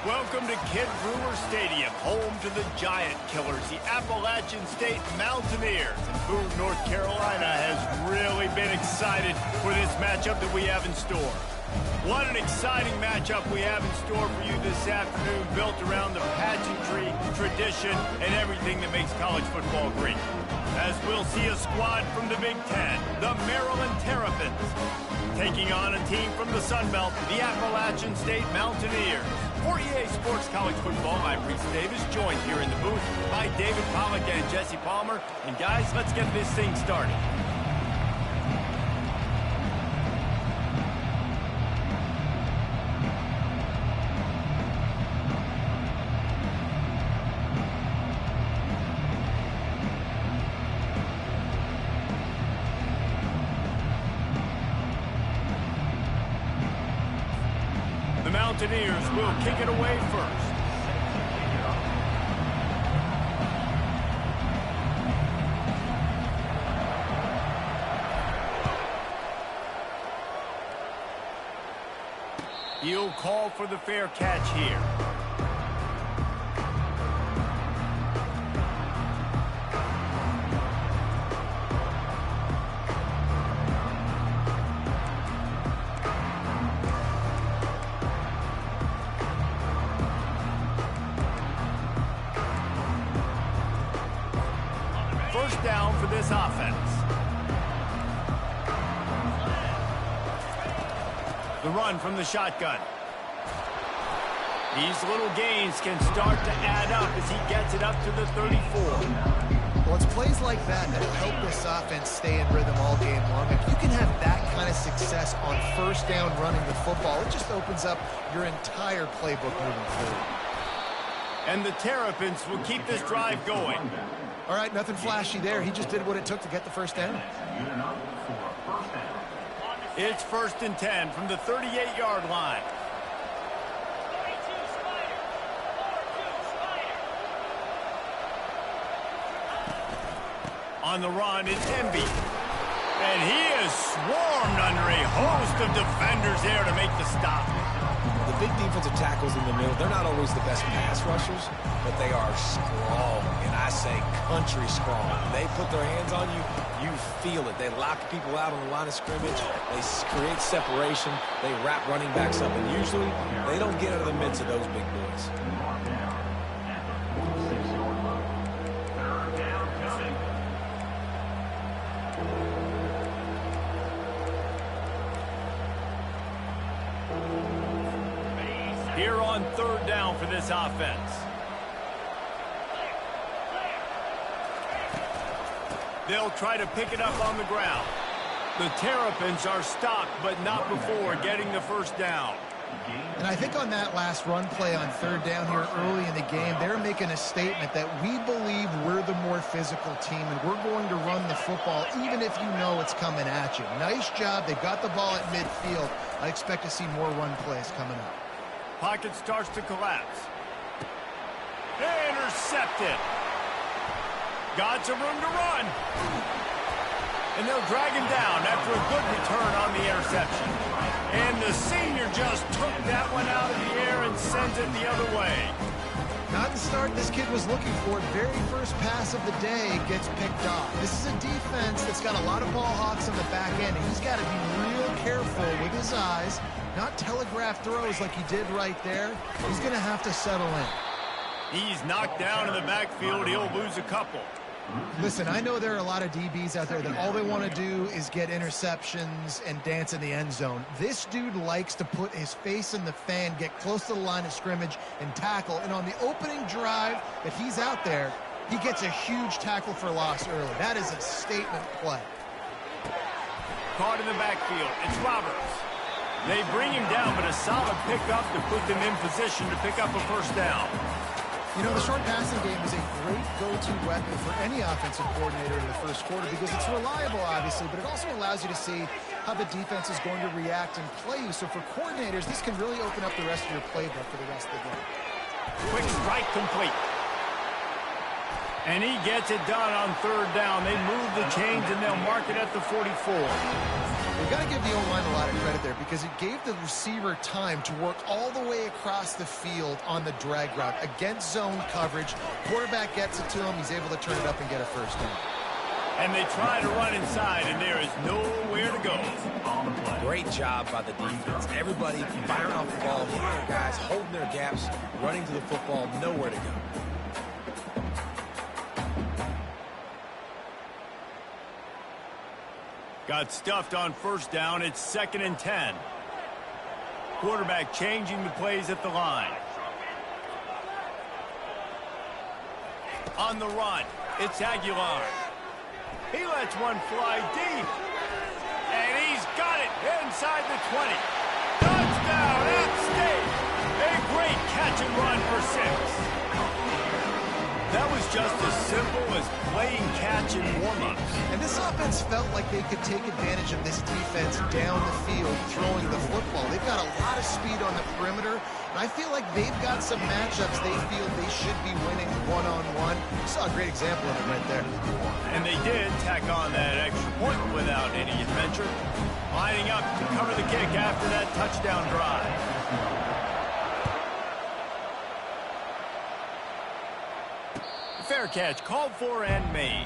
Welcome to Kid Brewer Stadium, home to the Giant Killers, the Appalachian State Mountaineers. And Boone, North Carolina has really been excited for this matchup that we have in store. What an exciting matchup we have in store for you this afternoon, built around the pageantry, tradition, and everything that makes college football great. As we'll see a squad from the Big Ten, the Maryland Terrapins, taking on a team from the Sun Belt, the Appalachian State Mountaineers. For EA Sports College Football, I'm Reese Davis, joined here in the booth by David Pollack and Jesse Palmer. And guys, let's get this thing started. The Mountaineers will kick it away first. He'll call for the fair catch here. First down for this offense. The run from the shotgun. These little gains can start to add up as he gets it up to the 34. Well, it's plays like that that help this offense stay in rhythm all game long. If you can have that kind of success on first down running the football, it just opens up your entire playbook moving forward. And the Terrapins will keep this drive going. All right, nothing flashy there. He just did what it took to get the first down. It's 1st and 10 from the 38-yard line. On the run is Emby. And he is swarmed under a host of defenders there to make the stop. The big defensive tackles in the middle, they're not always the best pass rushers, but they are strong, and I say country strong. When they put their hands on you, you feel it. They lock people out on the line of scrimmage. They create separation. They wrap running backs up, and usually they don't get out of the midst of those big boys. Here on 3rd down for this offense. They'll try to pick it up on the ground. The Terrapins are stopped, but not before getting the first down. And I think on that last run play on 3rd down here early in the game, they're making a statement that we believe we're the more physical team, and we're going to run the football even if you know it's coming at you. Nice job. They got the ball at midfield. I expect to see more run plays coming up. Pocket starts to collapse. Intercepted. Got some room to run. And they'll drag him down after a good return on the interception. And the senior just took that one out of the air and sends it the other way. Not the start this kid was looking for. Very first pass of the day gets picked off. This is a defense that's got a lot of ball hawks on the back end, and he's got to be real careful with his eyes, not telegraph throws like he did right there. He's going to have to settle in. He's knocked down in the backfield. He'll lose a couple. Listen, I know there are a lot of DBs out there that all they want to do is get interceptions and dance in the end zone. This dude likes to put his face in the fan, get close to the line of scrimmage, and tackle. And on the opening drive that he's out there, he gets a huge tackle for loss early. That is a statement play. Caught in the backfield. It's Roberts. They bring him down, but a solid pickup to put them in position to pick up a first down. You know, the short passing game is a great go-to weapon for any offensive coordinator in the first quarter because it's reliable, obviously, but it also allows you to see how the defense is going to react and play you. So for coordinators, this can really open up the rest of your playbook for the rest of the game. Quick strike complete. And he gets it done on 3rd down. They move the chains, and they'll mark it at the 44. We've got to give the O-line a lot of credit there because it gave the receiver time to work all the way across the field on the drag route against zone coverage. Quarterback gets it to him. He's able to turn it up and get a first down. And they try to run inside, and there is nowhere to go. Great job by the defense. Everybody firing off the ball, hitting their guys, holding their gaps, running to the football, nowhere to go. Got stuffed on first down. It's 2nd and 10. Quarterback changing the plays at the line. On the run, it's Aguilar. He lets one fly deep. And he's got it inside the 20. Touchdown, App State. A great catch and run for 6. That was just as simple as playing catch in warm-ups. And this offense felt like they could take advantage of this defense down the field throwing the football. They've got a lot of speed on the perimeter, and I feel like they've got some matchups they feel they should be winning one-on-one. You saw a great example of it right there. And they did tack on that extra point without any adventure, lining up to cover the kick after that touchdown drive. Fair catch called for and made.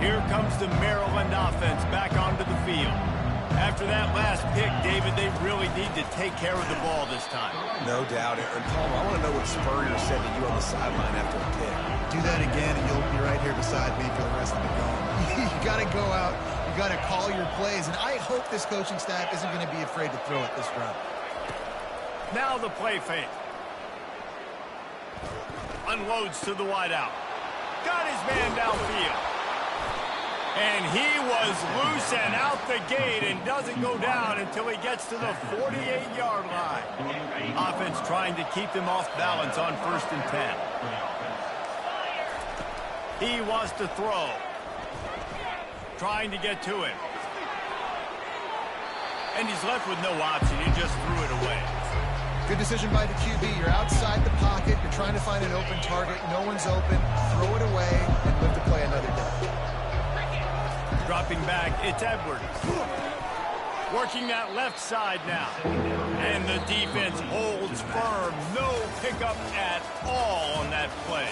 Here comes the Maryland offense back onto the field. After that last pick, David, they really need to take care of the ball this time. No doubt. And Paul, I want to know what Spurrier said to you on the sideline after a pick. Do that again, and you'll be right here beside me for the rest of the game. You got to go out. You got to call your plays, and I hope this coaching staff isn't going to be afraid to throw it this drive. Now the play fake. Unloads to the wideout. Got his man downfield. And he was loose and out the gate and doesn't go down until he gets to the 48-yard line. Offense trying to keep them off balance on 1st and 10. He wants to throw. Trying to get to him. And he's left with no option. He just threw it away. Good decision by the QB. You're outside the pocket. You're trying to find an open target. No one's open. Throw it away and live to play another day. Dropping back, it's Edwards. Working that left side now. And the defense holds firm. No pickup at all on that play.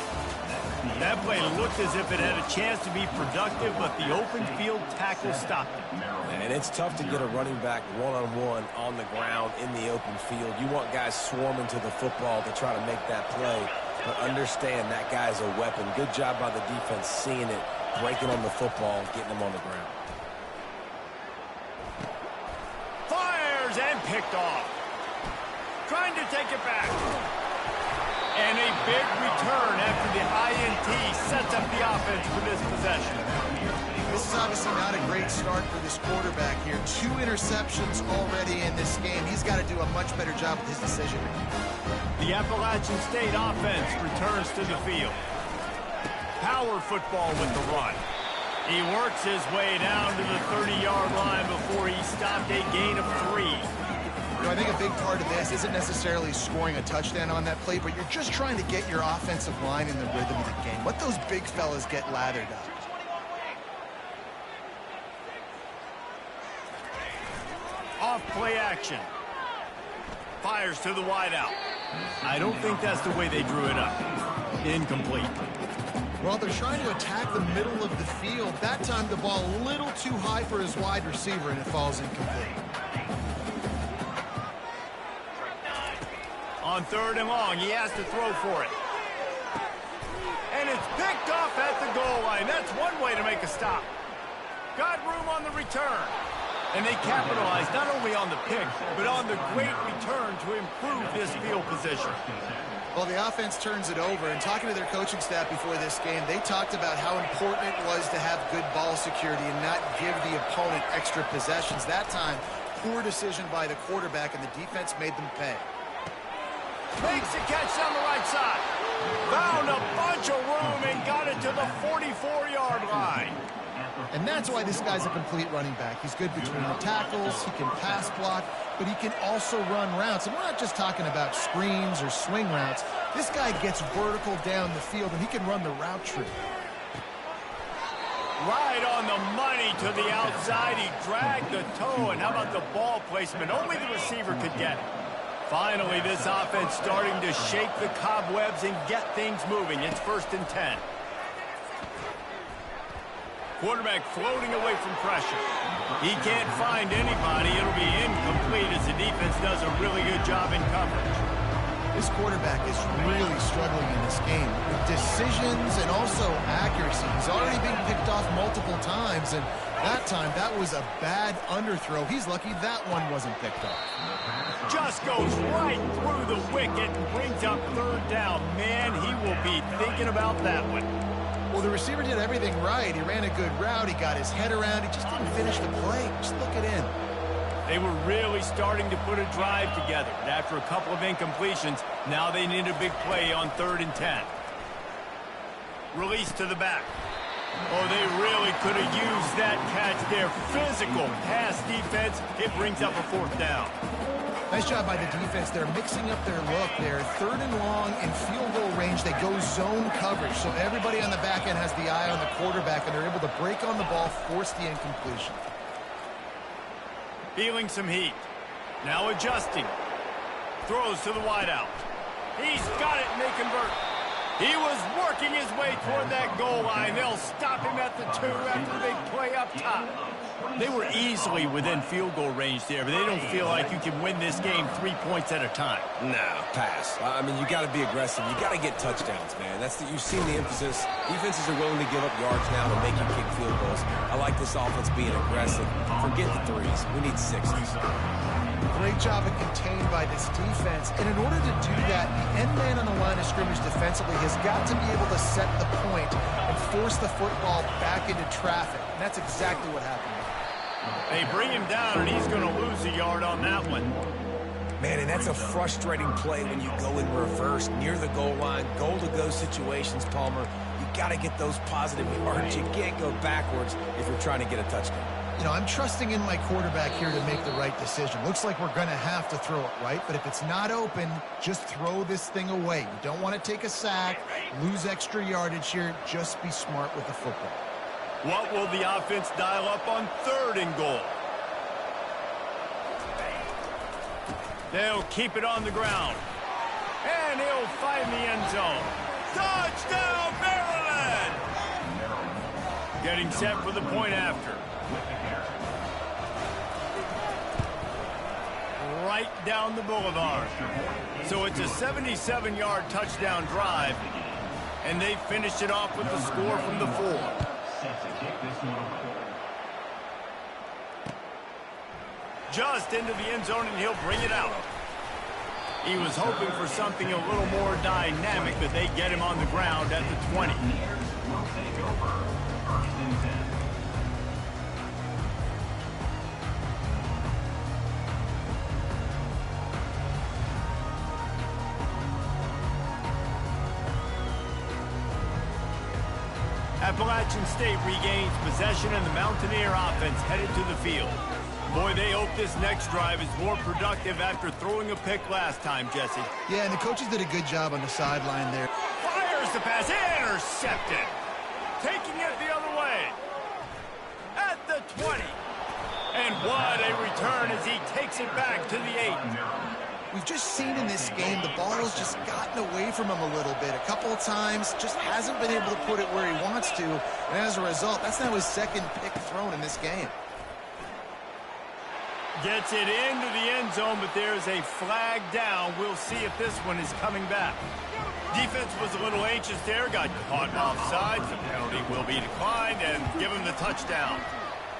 That play looked as if it had a chance to be productive, but the open field tackle stopped it. And it's tough to get a running back one-on-one on the ground in the open field. You want guys swarming to the football to try to make that play, but understand that guy's a weapon. Good job by the defense seeing it, breaking on the football, getting them on the ground. Fires and picked off. Trying to take it back. And a big return after the INT sets up the offense for this possession. This is obviously not a great start for this quarterback here. 2 interceptions already in this game. He's got to do a much better job with his decision making. The Appalachian State offense returns to the field. Power football with the run. He works his way down to the 30-yard line before he stopped a gain of 3. You know, I think a big part of this isn't necessarily scoring a touchdown on that play, but you're just trying to get your offensive line in the rhythm of the game. Let those big fellas get lathered up. Off play action. Fires to the wideout. I don't think that's the way they drew it up. Incomplete. Well, they're trying to attack the middle of the field. That time the ball a little too high for his wide receiver, and it falls incomplete. On 3rd and long, he has to throw for it. And it's picked off at the goal line. That's one way to make a stop. Got room on the return. And they capitalized not only on the pick, but on the great return to improve this field position. Well, the offense turns it over, and talking to their coaching staff before this game, they talked about how important it was to have good ball security and not give the opponent extra possessions. That time, poor decision by the quarterback, and the defense made them pay. Makes the catch down the right side. Found a bunch of room and got it to the 44-yard line. And that's why this guy's a complete running back. He's good between the tackles, he can pass block, but he can also run routes. And we're not just talking about screens or swing routes. This guy gets vertical down the field, and he can run the route tree. Right on the money to the outside. He dragged the toe, and how about the ball placement? Only the receiver could get it. Finally, this offense starting to shake the cobwebs and get things moving. It's 1st and 10. Quarterback floating away from pressure. He can't find anybody. It'll be incomplete as the defense does a really good job in coverage. This quarterback is really struggling in this game with decisions and also accuracy. He's already been picked off multiple times, and that time that was a bad underthrow. He's lucky that one wasn't picked off. Just goes right through the wicket and brings up 3rd down. Man, he will be thinking about that one. Well, the receiver did everything right. He ran a good route. He got his head around. He just didn't finish the play. Just look it in. They were really starting to put a drive together. And after a couple of incompletions, now they need a big play on 3rd and 10. Release to the back. Oh, they really could have used that catch there. Physical pass defense. It brings up a 4th down. Nice job by the defense. They're mixing up their look there. 3rd and long in field goal range. They go zone coverage. So everybody on the back end has the eye on the quarterback, and they're able to break on the ball, force the incompletion. Feeling some heat. Now adjusting. Throws to the wideout. He's got it, and they convert. He was working his way toward that goal line. They'll stop him at the 2 after the big play up top. They were easily within field goal range there, but they don't feel like you can win this game 3 points at a time. No, pass. I mean, you got to be aggressive. You got to get touchdowns, man. You've seen the emphasis. Defenses are willing to give up yards now to make you kick field goals. I like this offense being aggressive. Forget the 3s. We need 6s. Great job of contained by this defense. And in order to do that, the end man on the line of scrimmage defensively has got to be able to set the point and force the football back into traffic. And that's exactly what happened. They bring him down, and he's going to lose a yard on that one. Man, and that's a frustrating play when you go in reverse near the goal line, goal-to-go situations, Palmer. You got to get those positive yards. You can't go backwards if you're trying to get a touchdown. You know, I'm trusting in my quarterback here to make the right decision. Looks like we're going to have to throw it, right? But if it's not open, just throw this thing away. You don't want to take a sack, lose extra yardage here. Just be smart with the football. What will the offense dial up on 3rd and goal? They'll keep it on the ground. And he'll find the end zone. Touchdown, Maryland! Getting set for the point after. Right down the boulevard. So it's a 77-yard touchdown drive, and they finished it off with the score from the 4. Just into the end zone, and he'll bring it out. He was hoping for something a little more dynamic, but they get him on the ground at the 20. Appalachian State regains possession, and the Mountaineer offense headed to the field. Boy, they hope this next drive is more productive after throwing a pick last time, Jesse. Yeah, and the coaches did a good job on the sideline there. Fires the pass, intercepted. Taking it the other way. At the 20. And what a return as he takes it back to the 8. We've just seen in this game the ball's just gotten away from him a little bit. A couple of times, just hasn't been able to put it where he wants to. And as a result, that's now his 2nd pick thrown in this game. Gets it into the end zone, but there's a flag down. We'll see if this one is coming back. Defense was a little anxious there, got caught offside. The penalty will be declined and give him the touchdown.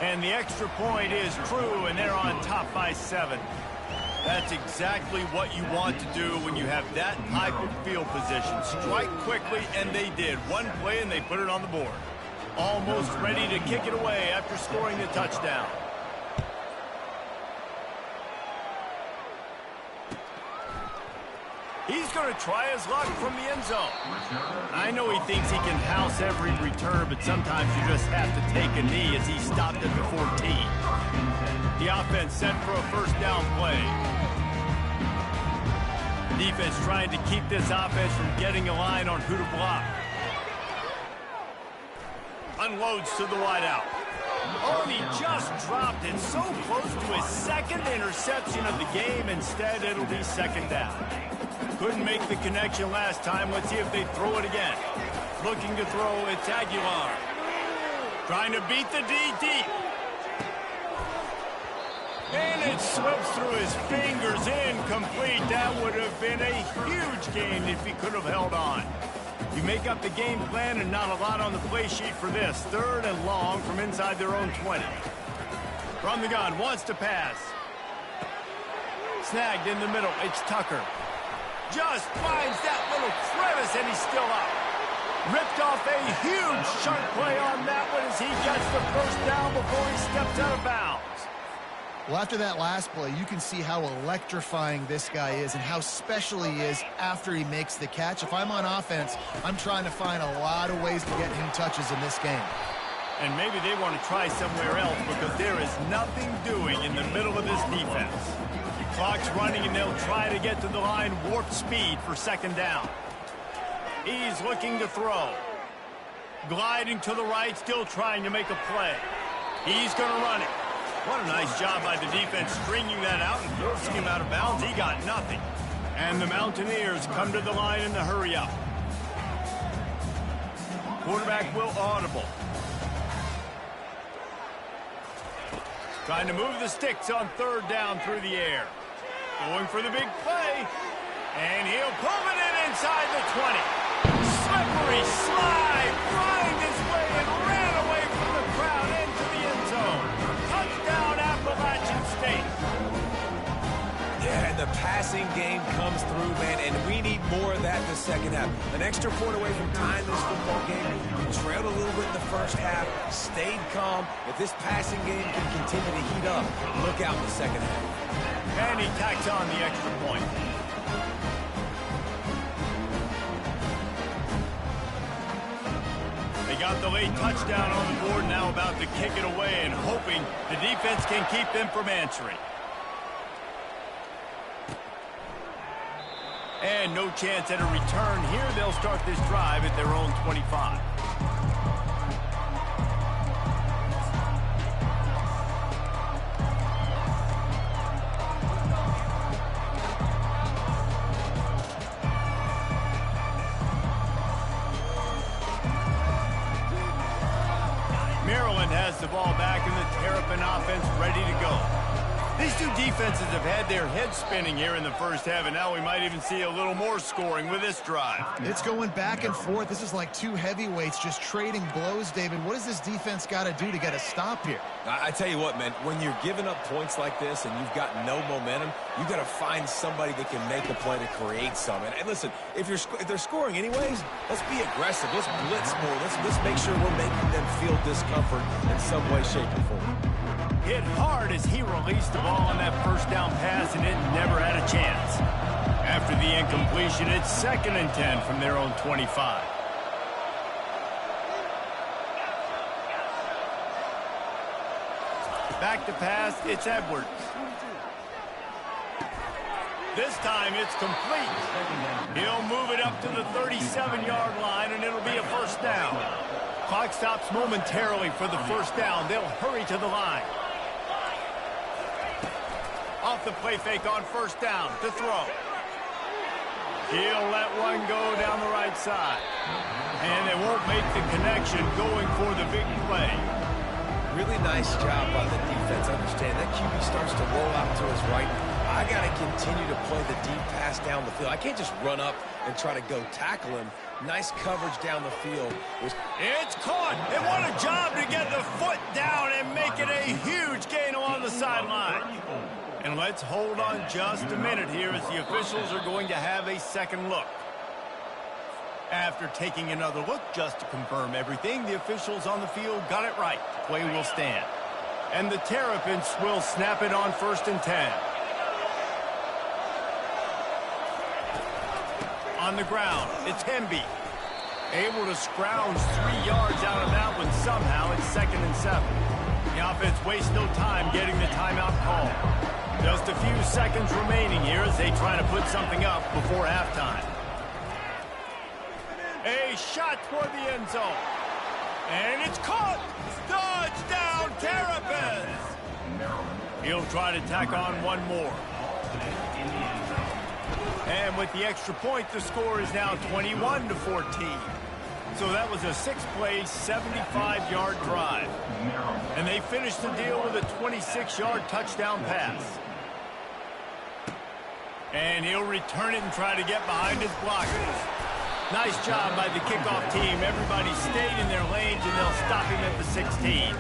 And the extra point is true, and they're on top by 7. That's exactly what you want to do when you have that type of field position. Strike quickly, and they did. One play, and they put it on the board. Almost ready to kick it away after scoring the touchdown. He's going to try his luck from the end zone. I know he thinks he can house every return, but sometimes you just have to take a knee as he stopped at the 14. The offense set for a first down play. Defense trying to keep this offense from getting a line on who to block. Unloads to the wideout. Oh, and he just dropped it so close to his second interception of the game. Instead, it'll be second down. Couldn't make the connection last time. Let's see if they throw it again. Looking to throw, it's Aguilar. Trying to beat the D deep. And it slips through his fingers, incomplete. That would have been a huge gain if he could have held on. You make up the game plan and not a lot on the play sheet for this. Third and long from inside their own 20. From the gun, wants to pass. Snagged in the middle, it's Tucker. Just finds that little crevice and he's still up. Ripped off a huge sharp play on that one as he gets the first down before he steps out of bounds. Well, after that last play, you can see how electrifying this guy is and how special he is after he makes the catch. If I'm on offense, I'm trying to find a lot of ways to get him touches in this game. And maybe they want to try somewhere else because there is nothing doing in the middle of this defense. The clock's running and they'll try to get to the line warp speed for second down. He's looking to throw. Gliding to the right, still trying to make a play. He's going to run it. What a nice job by the defense stringing that out and forcing him out of bounds. He got nothing. And the Mountaineers come to the line in the hurry-up. Quarterback will audible. Trying to move the sticks on third down through the air. Going for the big play. And he'll pull it in inside the 20. Slippery slide. Flying his way and ran away from the crowd into the end zone. Touchdown, Appalachian State. Yeah, and the passing game comes through, man, and we need more of that in the second half. An extra point away from tying this football game. We trailed a little bit in the first half, stayed calm. If this passing game can continue to heat up, look out in the second half. And he tacks on the extra point. They got the late touchdown on the board, now about to kick it away and hoping the defense can keep them from answering. And no chance at a return here. They'll start this drive at their own 25. Maryland has the ball back and the Terrapin offense ready to go. These two defenses have had their heads spinning here in the first half, and now we might even see a little more scoring with this drive. It's going back and forth. This is like two heavyweights just trading blows, David. What does this defense got to do to get a stop here? I tell you what, man, when you're giving up points like this and you've got no momentum, you've got to find somebody that can make a play to create some. And listen, if they're scoring anyways, let's be aggressive. Let's blitz more. Let's make sure we're making them feel discomfort in some way, shape, or form. Hit hard as he released the ball on that first down pass, and it never had a chance. After the incompletion, it's 2nd and 10 from their own 25. Back to pass, it's Edwards. This time it's complete. He'll move it up to the 37-yard line, and it'll be a first down. Clock stops momentarily for the first down. They'll hurry to the line. Off the play fake on first down to throw. He'll let one go down the right side. And they won't make the connection going for the big play. Really nice job by the defense. Understand that QB starts to roll out to his right. I got to continue to play the deep pass down the field. I can't just run up and try to go tackle him. Nice coverage down the field. It's caught. And what a job to get the foot down and make it a huge gain along the sideline. And let's hold on just a minute here as the officials are going to have a second look. After taking another look just to confirm everything, the officials on the field got it right. Play will stand. And the Terrapins will snap it on 1st and 10. On the ground, it's Hemby. Able to scrounge 3 yards out of that one somehow. It's 2nd and 7. The offense wastes no time getting the timeout call. Just a few seconds remaining here as they try to put something up before halftime. A shot toward the end zone. And it's caught. Dodge down, Terrapins. He'll try to tack on one more. And with the extra point, the score is now 21-14. So that was a 6-play, 75-yard drive. And they finished the deal with a 26-yard touchdown pass. And he'll return it and try to get behind his blockers. Nice job by the kickoff team. Everybody stayed in their lanes, and they'll stop him at the 16.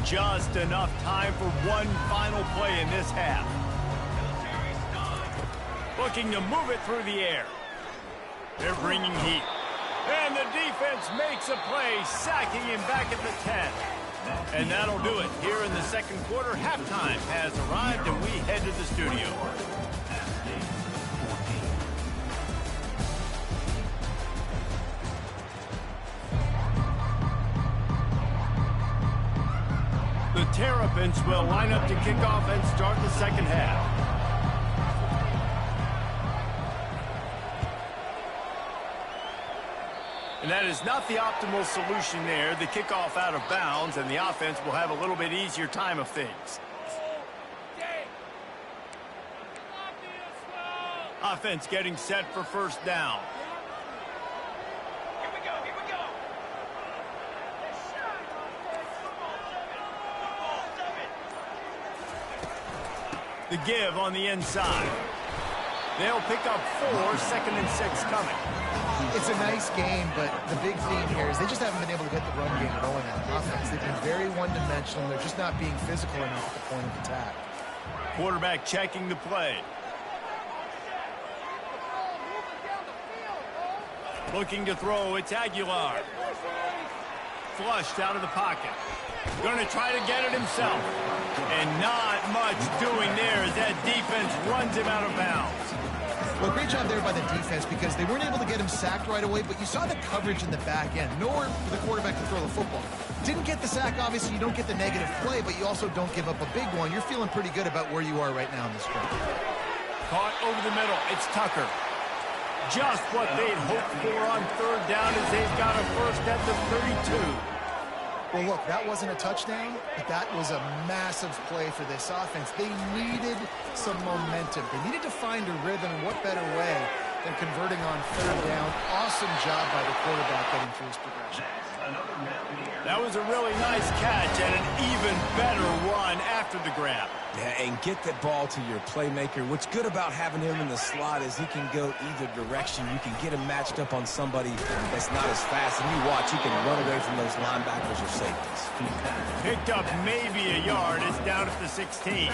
Just enough time for one final play in this half. Looking to move it through the air. They're bringing heat. And the defense makes a play, sacking him back at the 10. And that'll do it. Here in the second quarter, halftime has arrived, and we head to the studio. The Terrapins will line up to kick off and start the second half. And that is not the optimal solution there. The kickoff out of bounds, and the offense will have a little bit easier time of things. Offense getting set for first down. Here we go. The give on the inside. They'll pick up 4, 2nd and 6 coming. It's a nice game, but the big theme here is they just haven't been able to get the run game going on offense. They've been very one-dimensional. They're just not being physical enough at the point of attack. Quarterback checking the play. Looking to throw, it's Aguilar. Flushed out of the pocket. Going to try to get it himself. And not much doing there as that defense runs him out of bounds. Well, great job there by the defense because they weren't able to get him sacked right away, but you saw the coverage in the back end. Nowhere for the quarterback to throw the football. Didn't get the sack, obviously. You don't get the negative play, but you also don't give up a big one. You're feeling pretty good about where you are right now in this game. Caught over the middle. It's Tucker. Just what they'd hoped for on third down as they've got a first at the 32. Well, look, that wasn't a touchdown, but that was a massive play for this offense. They needed some momentum. They needed to find a rhythm, and what better way than converting on third down. Awesome job by the quarterback getting through his progression. That was a really nice catch and an even better run after the grab. Yeah, and get the ball to your playmaker. What's good about having him in the slot is he can go either direction. You can get him matched up on somebody that's not as fast, and you watch, he can run away from those linebackers or safeties. Picked up maybe a yard. It's down at the 16.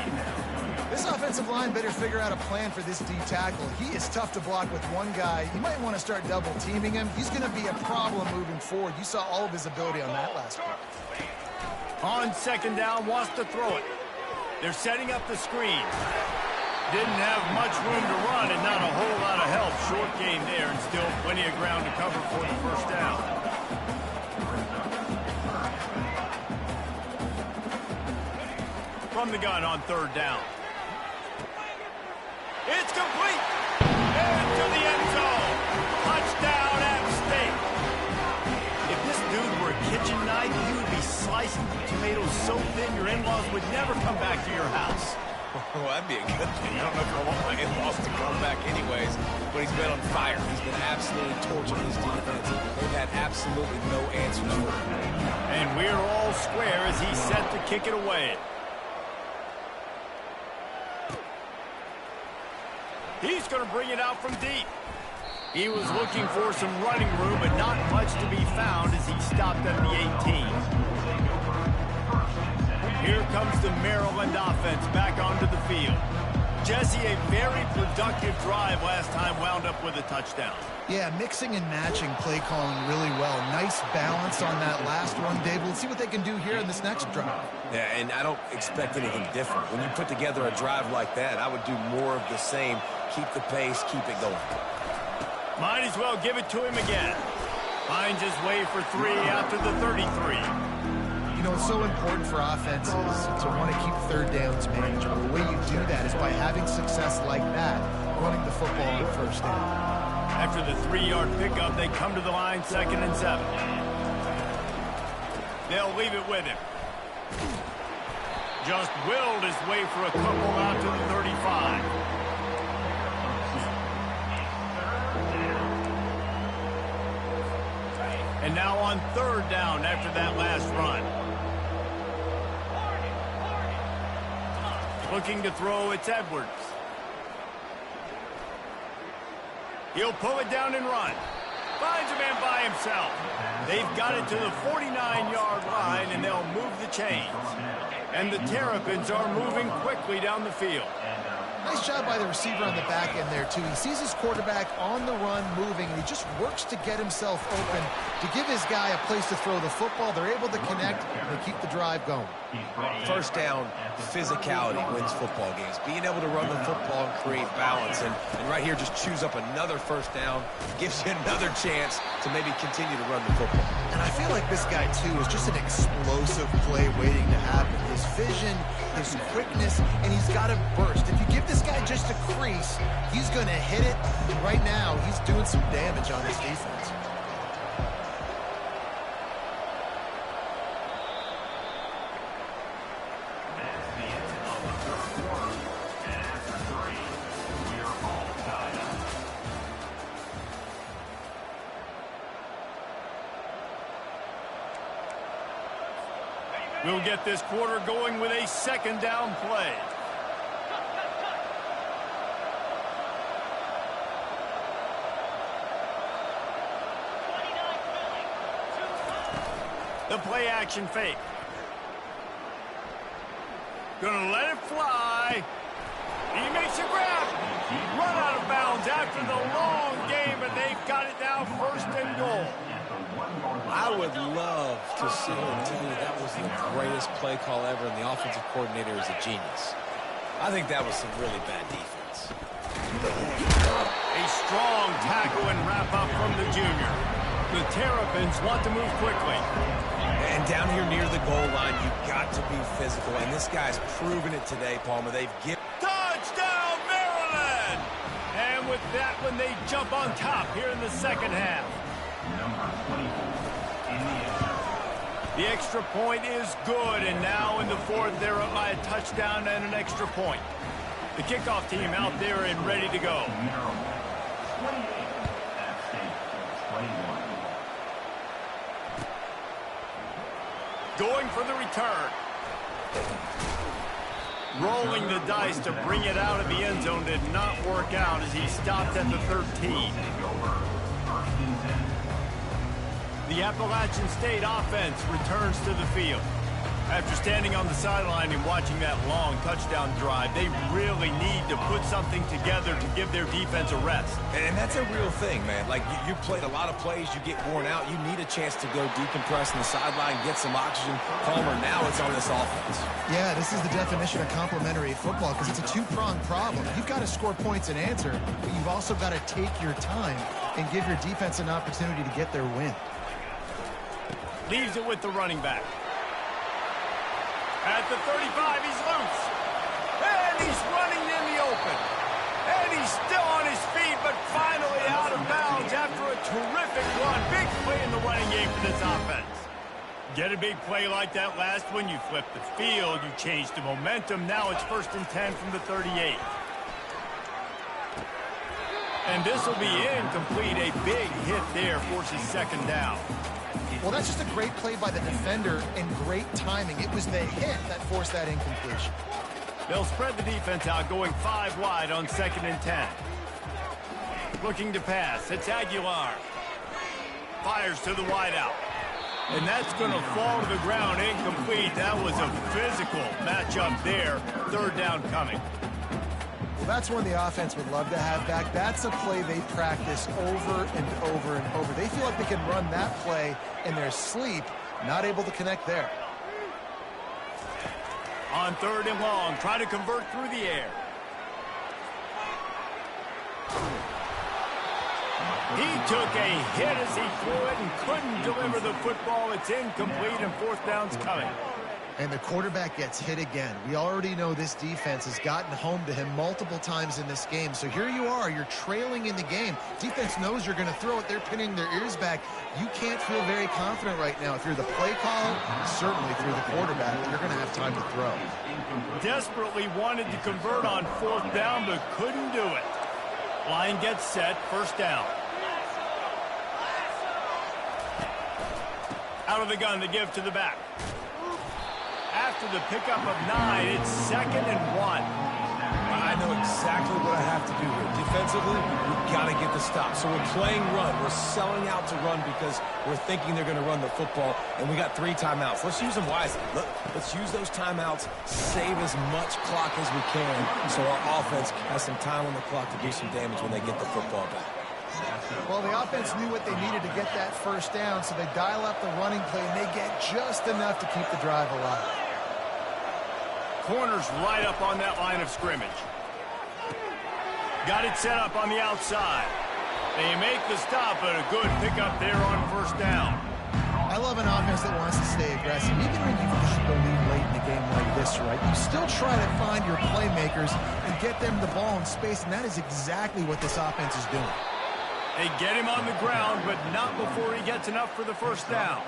This offensive line better figure out a plan for this D tackle. He is tough to block with one guy. You might want to start double teaming him. He's going to be a problem moving forward. You saw all of his ability on that last play. On second down, wants to throw it. They're setting up the screen. Didn't have much room to run and not a whole lot of help. Short game there and still plenty of ground to cover for the first down. From the gun on third down. It's complete. Into the end zone. Touchdown, App State. If this dude were a kitchen knife, he would be slicing the tomatoes so thin your in-laws would never come back to your house. Well, that'd be a good thing. I don't know if I want my in-laws to come back anyways, but he's been on fire. He's been absolutely torching his defense. They've had absolutely no answers for him. And we're all square as he's set to kick it away. He's going to bring it out from deep. He was looking for some running room, but not much to be found as he stopped at the 18. Here comes the Maryland offense back onto the field. Jesse, a very productive drive last time wound up with a touchdown. Yeah, mixing and matching play calling really well. Nice balance on that last run, Dave. Let's see what they can do here in this next drive. Yeah, and I don't expect anything different. When you put together a drive like that, I would do more of the same. Keep the pace, keep it going. Might as well give it to him again. Finds his way for 3 after the 33. You know, it's so important for offenses to want to keep third downs manageable. The way you do that is by having success like that, running the football on first down. After the 3-yard pickup, they come to the line, 2nd and 7. They'll leave it with him. Just willed his way for a couple out to the 35. And now on 3rd down after that last run. Looking to throw, it's Edwards. He'll pull it down and run. Finds a man by himself. They've got it to the 49-yard line, and they'll move the chains. And the Terrapins are moving quickly down the field. Nice job by the receiver on the back end there, too. He sees his quarterback on the run moving, and he just works to get himself open to give his guy a place to throw the football. They're able to connect, and they keep the drive going. First down, physicality wins football games. Being able to run the football and create balance. And right here, just choose up another first down. Gives you another chance to maybe continue to run the football. And I feel like this guy, too, is just an explosive play waiting to happen. His vision, his quickness, and he's got a burst. If you give this guy just a crease, he's going to hit it. And right now, he's doing some damage on this defense. We'll get this quarter going with a 2nd down play. The play action fake. Gonna let it fly. He makes a grab. Run out of bounds after the long game, and they've got it now 1st and goal. I would love to sit here and tell you that was the greatest play call ever, and the offensive coordinator is a genius. I think that was some really bad defense. A strong tackle and wrap up from the junior. The Terrapins want to move quickly. And down here near the goal line, you've got to be physical, and this guy's proven it today, Palmer. They've given... Touchdown, Maryland! And with that one, they jump on top here in the 2nd half. The extra point is good, and now in the 4th, they're up by a touchdown and an extra point. The kickoff team out there and ready to go. Going for the return. Rolling the dice to bring it out of the end zone did not work out as he stopped at the 13. The Appalachian State offense returns to the field. After standing on the sideline and watching that long touchdown drive, they really need to put something together to give their defense a rest. And that's a real thing, man. Like, you played a lot of plays, you get worn out, you need a chance to go decompress on the sideline, get some oxygen. Palmer, now it's on this offense. Yeah, this is the definition of complementary football because it's a two-pronged problem. You've got to score points and answer, but you've also got to take your time and give your defense an opportunity to get their win. Leaves it with the running back. At the 35, he's loose. And he's running in the open. And he's still on his feet, but finally out of bounds after a terrific run. Big play in the running game for this offense. Get a big play like that last one, you flip the field, you change the momentum. Now it's 1st and 10 from the 38. And this will be incomplete. A big hit there forces 2nd down. Well, that's just a great play by the defender and great timing. It was the hit that forced that incompletion. They'll spread the defense out, going 5 wide on 2nd and 10. Looking to pass. It's Aguilar. Fires to the wideout. And that's going to fall to the ground incomplete. That was a physical matchup there. 3rd down coming. Well, that's one the offense would love to have back. That's a play they practice over and over and over. They feel like they can run that play in their sleep, not able to connect there. On 3rd and long, try to convert through the air. He took a hit as he threw it and couldn't deliver the football. It's incomplete and 4th down's coming. And the quarterback gets hit again. We already know this defense has gotten home to him multiple times in this game. So here you are, you're trailing in the game. Defense knows you're going to throw it. They're pinning their ears back. You can't feel very confident right now. If you're the play caller, certainly through the quarterback, you're going to have time to throw. Desperately wanted to convert on 4th down, but couldn't do it. Line gets set, 1st down. Out of the gun to give to the back. After the pickup of 9, it's 2nd and 1. I know exactly what I have to do here. Defensively, we've got to get the stop. So we're playing run. We're selling out to run because we're thinking they're going to run the football, and we got 3 timeouts. Let's use them wisely. Let's use those timeouts, save as much clock as we can so our offense has some time on the clock to do some damage when they get the football back. Well, the offense knew what they needed to get that 1st down, so they dial up the running play, and they get just enough to keep the drive alive. Corners right up on that line of scrimmage. Got it set up on the outside. They make the stop, but a good pickup there on 1st down. I love an offense that wants to stay aggressive. Even when you've got the lead late in the game like this, right, you still try to find your playmakers and get them the ball in space, and that is exactly what this offense is doing. They get him on the ground, but not before he gets enough for the 1st down.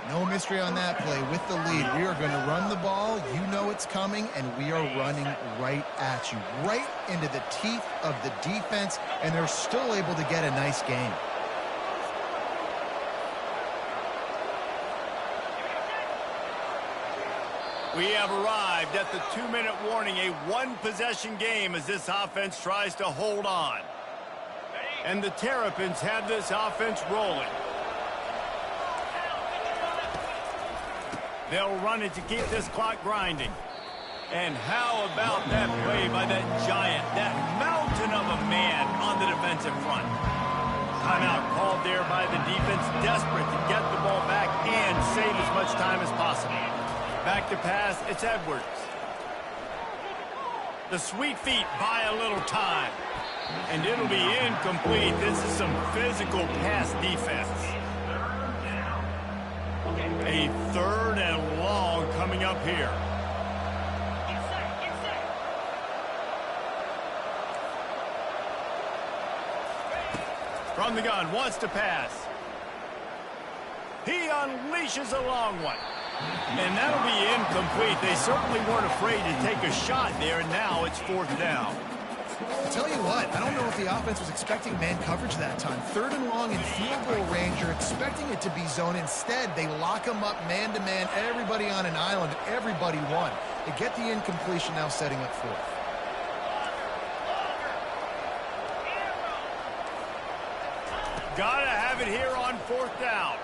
No mystery on that play. With the lead, we are going to run the ball. You know it's coming, and we are running right at you, right into the teeth of the defense, and they're still able to get a nice game. We have arrived at the 2-minute warning, a 1-possession game as this offense tries to hold on. And the Terrapins have this offense rolling. They'll run it to keep this clock grinding. And how about that play by that giant, that mountain of a man on the defensive front? Timeout called there by the defense, desperate to get the ball back and save as much time as possible. Back to pass, it's Edwards. The sweet feet buy a little time. And it'll be incomplete. This is some physical pass defense. A 3rd and long coming up here. From the gun, wants to pass. He unleashes a long one. And that'll be incomplete. They certainly weren't afraid to take a shot there, and now it's 4th down. I'll tell you what, I don't know if the offense was expecting man coverage that time. 3rd and long in field goal range, you're expecting it to be zone. Instead, they lock them up man-to-man, everybody on an island, everybody won. They get the incompletion, now setting up 4th. Gotta have it here on 4th down.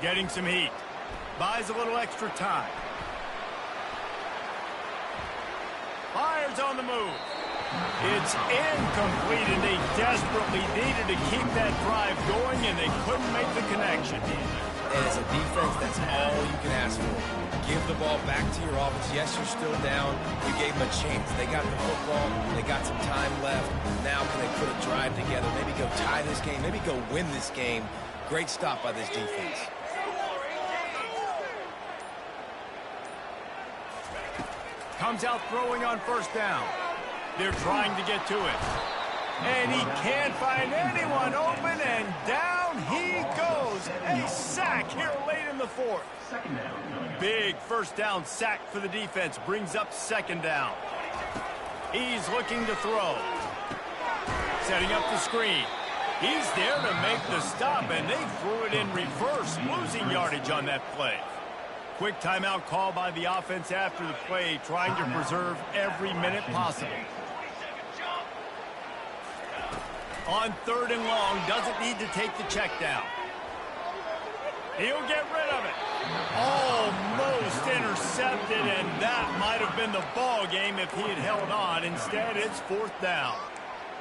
Getting some heat. Buys a little extra time. Fires on the move. It's incomplete, and they desperately needed to keep that drive going, and they couldn't make the connection. And as a defense, that's all you can ask for. Give the ball back to your offense. Yes, you're still down. You gave them a chance. They got the football. They got some time left. Now can they put a drive together? Maybe go tie this game. Maybe go win this game. Great stop by this defense. Comes out throwing on 1st down. They're trying to get to it. And he can't find anyone open, and down he goes. A sack here late in the 4th. Big 1st down sack for the defense. Brings up 2nd down. He's looking to throw. Setting up the screen. He's there to make the stop, and they threw it in reverse, losing yardage on that play. Quick timeout call by the offense after the play, trying to preserve every minute possible. On 3rd and long, doesn't need to take the check down. He'll get rid of it. Almost intercepted, and that might have been the ball game if he had held on. Instead, it's 4th down.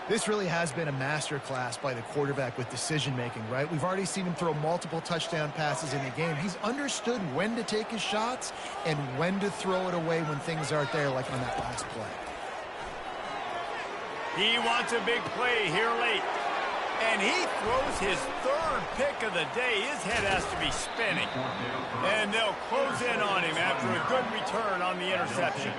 This really has been a masterclass by the quarterback with decision-making, right? We've already seen him throw multiple touchdown passes in the game. He's understood when to take his shots and when to throw it away when things aren't there, like on that last play. He wants a big play here late. And he throws his 3rd pick of the day. His head has to be spinning. And they'll close in on him after a good return on the interception.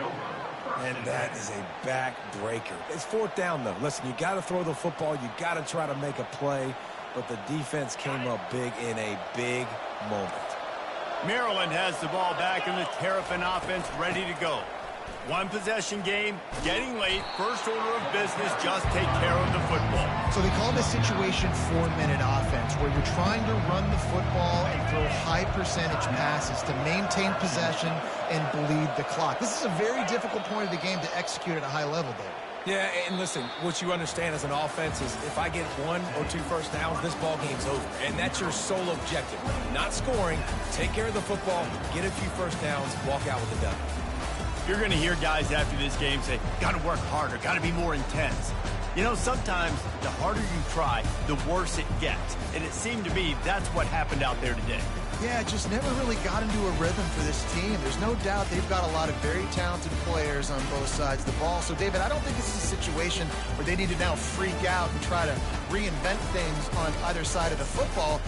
And that is a back-breaker. It's 4th down, though. Listen, you got to throw the football. You got to try to make a play. But the defense came up big in a big moment. Maryland has the ball back, and the Terrapin offense ready to go. 1-possession game, getting late. First order of business, just take care of the football. So they call this situation 4-minute offense, where you're trying to run the football and throw high-percentage passes to maintain possession and bleed the clock. This is a very difficult point of the game to execute at a high level, though. Yeah, and listen, what you understand as an offense is if I get 1 or 2 first downs, this ball game's over. And that's your sole objective. Not scoring, take care of the football, get a few first downs, walk out with the W. You're going to hear guys after this game say, got to work harder, got to be more intense. You know, sometimes the harder you try, the worse it gets. And it seemed to me that's what happened out there today. Yeah, just never really got into a rhythm for this team. There's no doubt they've got a lot of very talented players on both sides of the ball. So, David, I don't think this is a situation where they need to now freak out and try to reinvent things on either side of the football.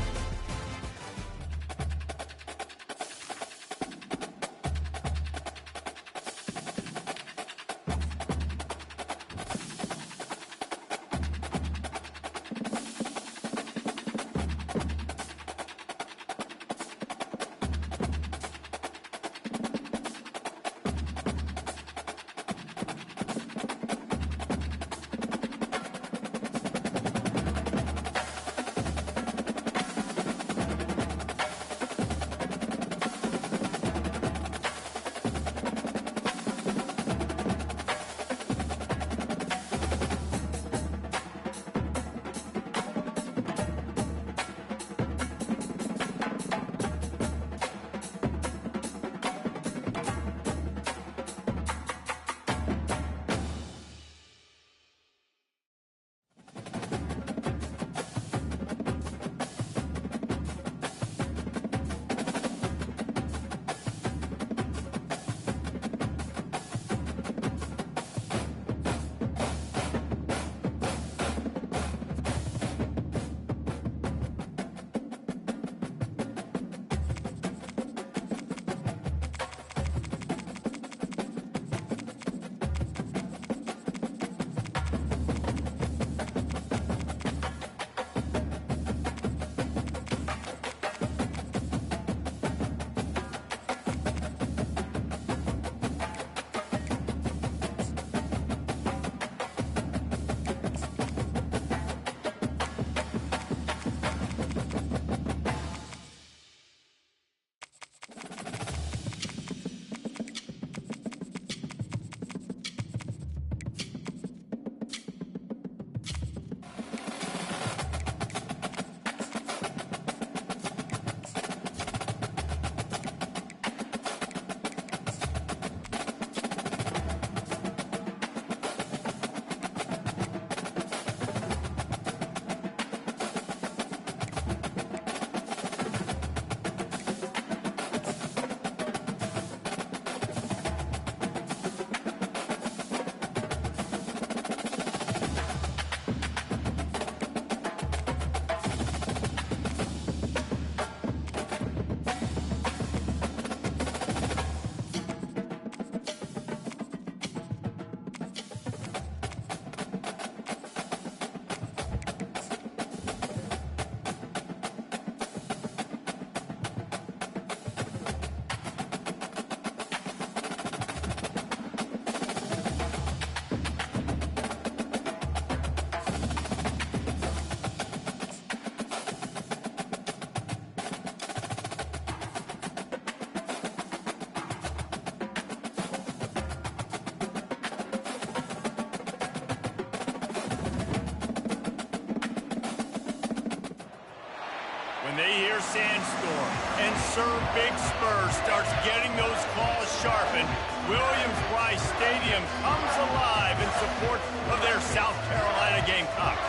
they hear Sandstorm, and Sir Big Spur starts getting those claws sharpened. Williams-Brice Stadium comes alive in support of their South Carolina Gamecocks.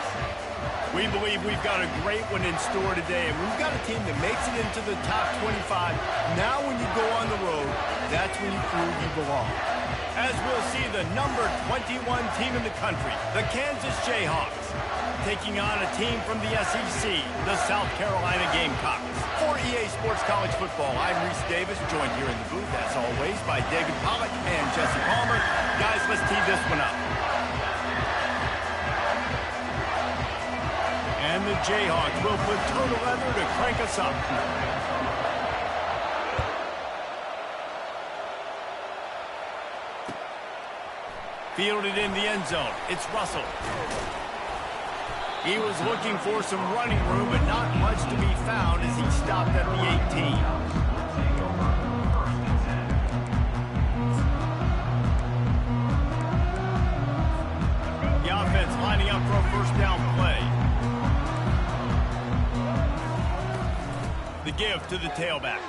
We believe we've got a great one in store today, and we've got a team that makes it into the top 25. Now when you go on the road, that's when you prove you belong. As we'll see the number 21 team in the country, the Kansas Jayhawks, taking on a team from the SEC, the South Carolina Gamecocks. For EA Sports College Football, I'm Reese Davis, joined here in the booth, as always, by David Pollack and Jesse Palmer. Guys, let's tee this one up. And the Jayhawks will put total leather to crank us up. Fielded in the end zone. It's Russell. He was looking for some running room, but not much to be found as he stopped at the 18. The offense lining up for a first down play. The give to the tailback.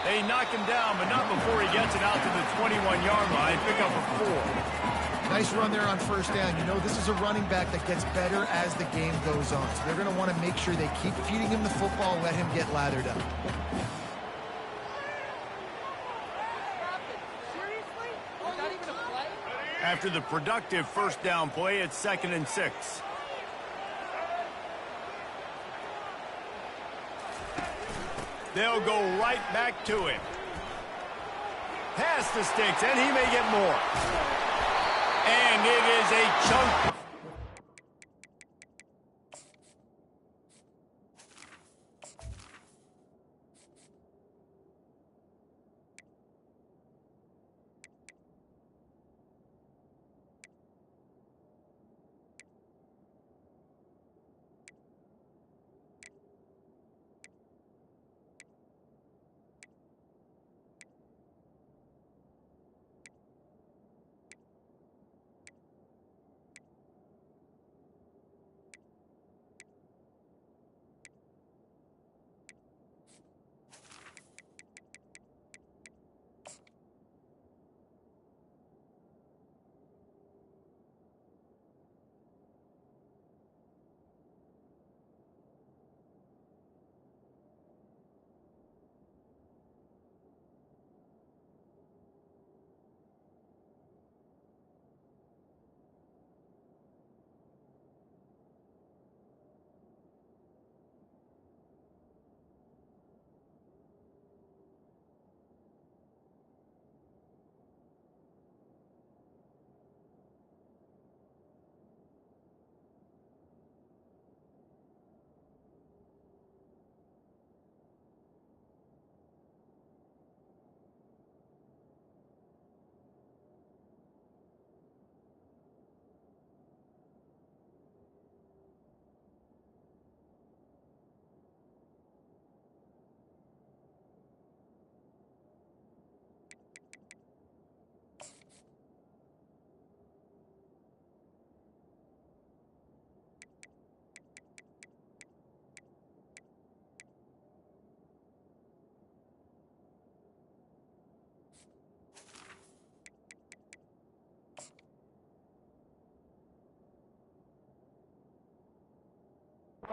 They knock him down, but not before he gets it out to the 21-yard line. Pick up a 4. Nice run there on first down. You know, this is a running back that gets better as the game goes on. So they're going to want to make sure they keep feeding him the football, let him get lathered up. After the productive first down play, it's 2nd and 6. They'll go right back to him. Pass the sticks, and he may get more. And it is a chunk.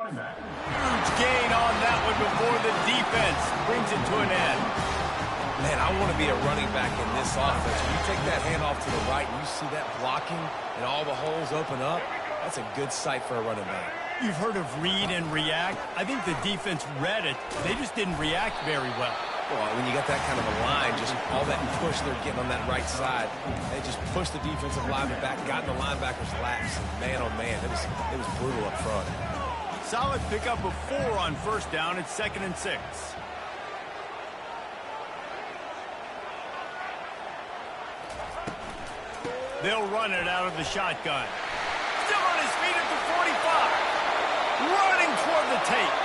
Huge gain on that one before the defense brings it to an end. Man, I want to be a running back in this offense. When you take that handoff to the right and you see that blocking and all the holes open up, that's a good sight for a running back. You've heard of read and react. I think the defense read it. They just didn't react very well. Well, when you got that kind of a line, just all that push they're getting on that right side, they just pushed the defensive lineman back, got in the linebacker's laps, and man, oh man, it was brutal up front. Solid pickup of 4 on first down. It's 2nd and 6. They'll run it out of the shotgun. Still on his feet at the 45. Running toward the tape.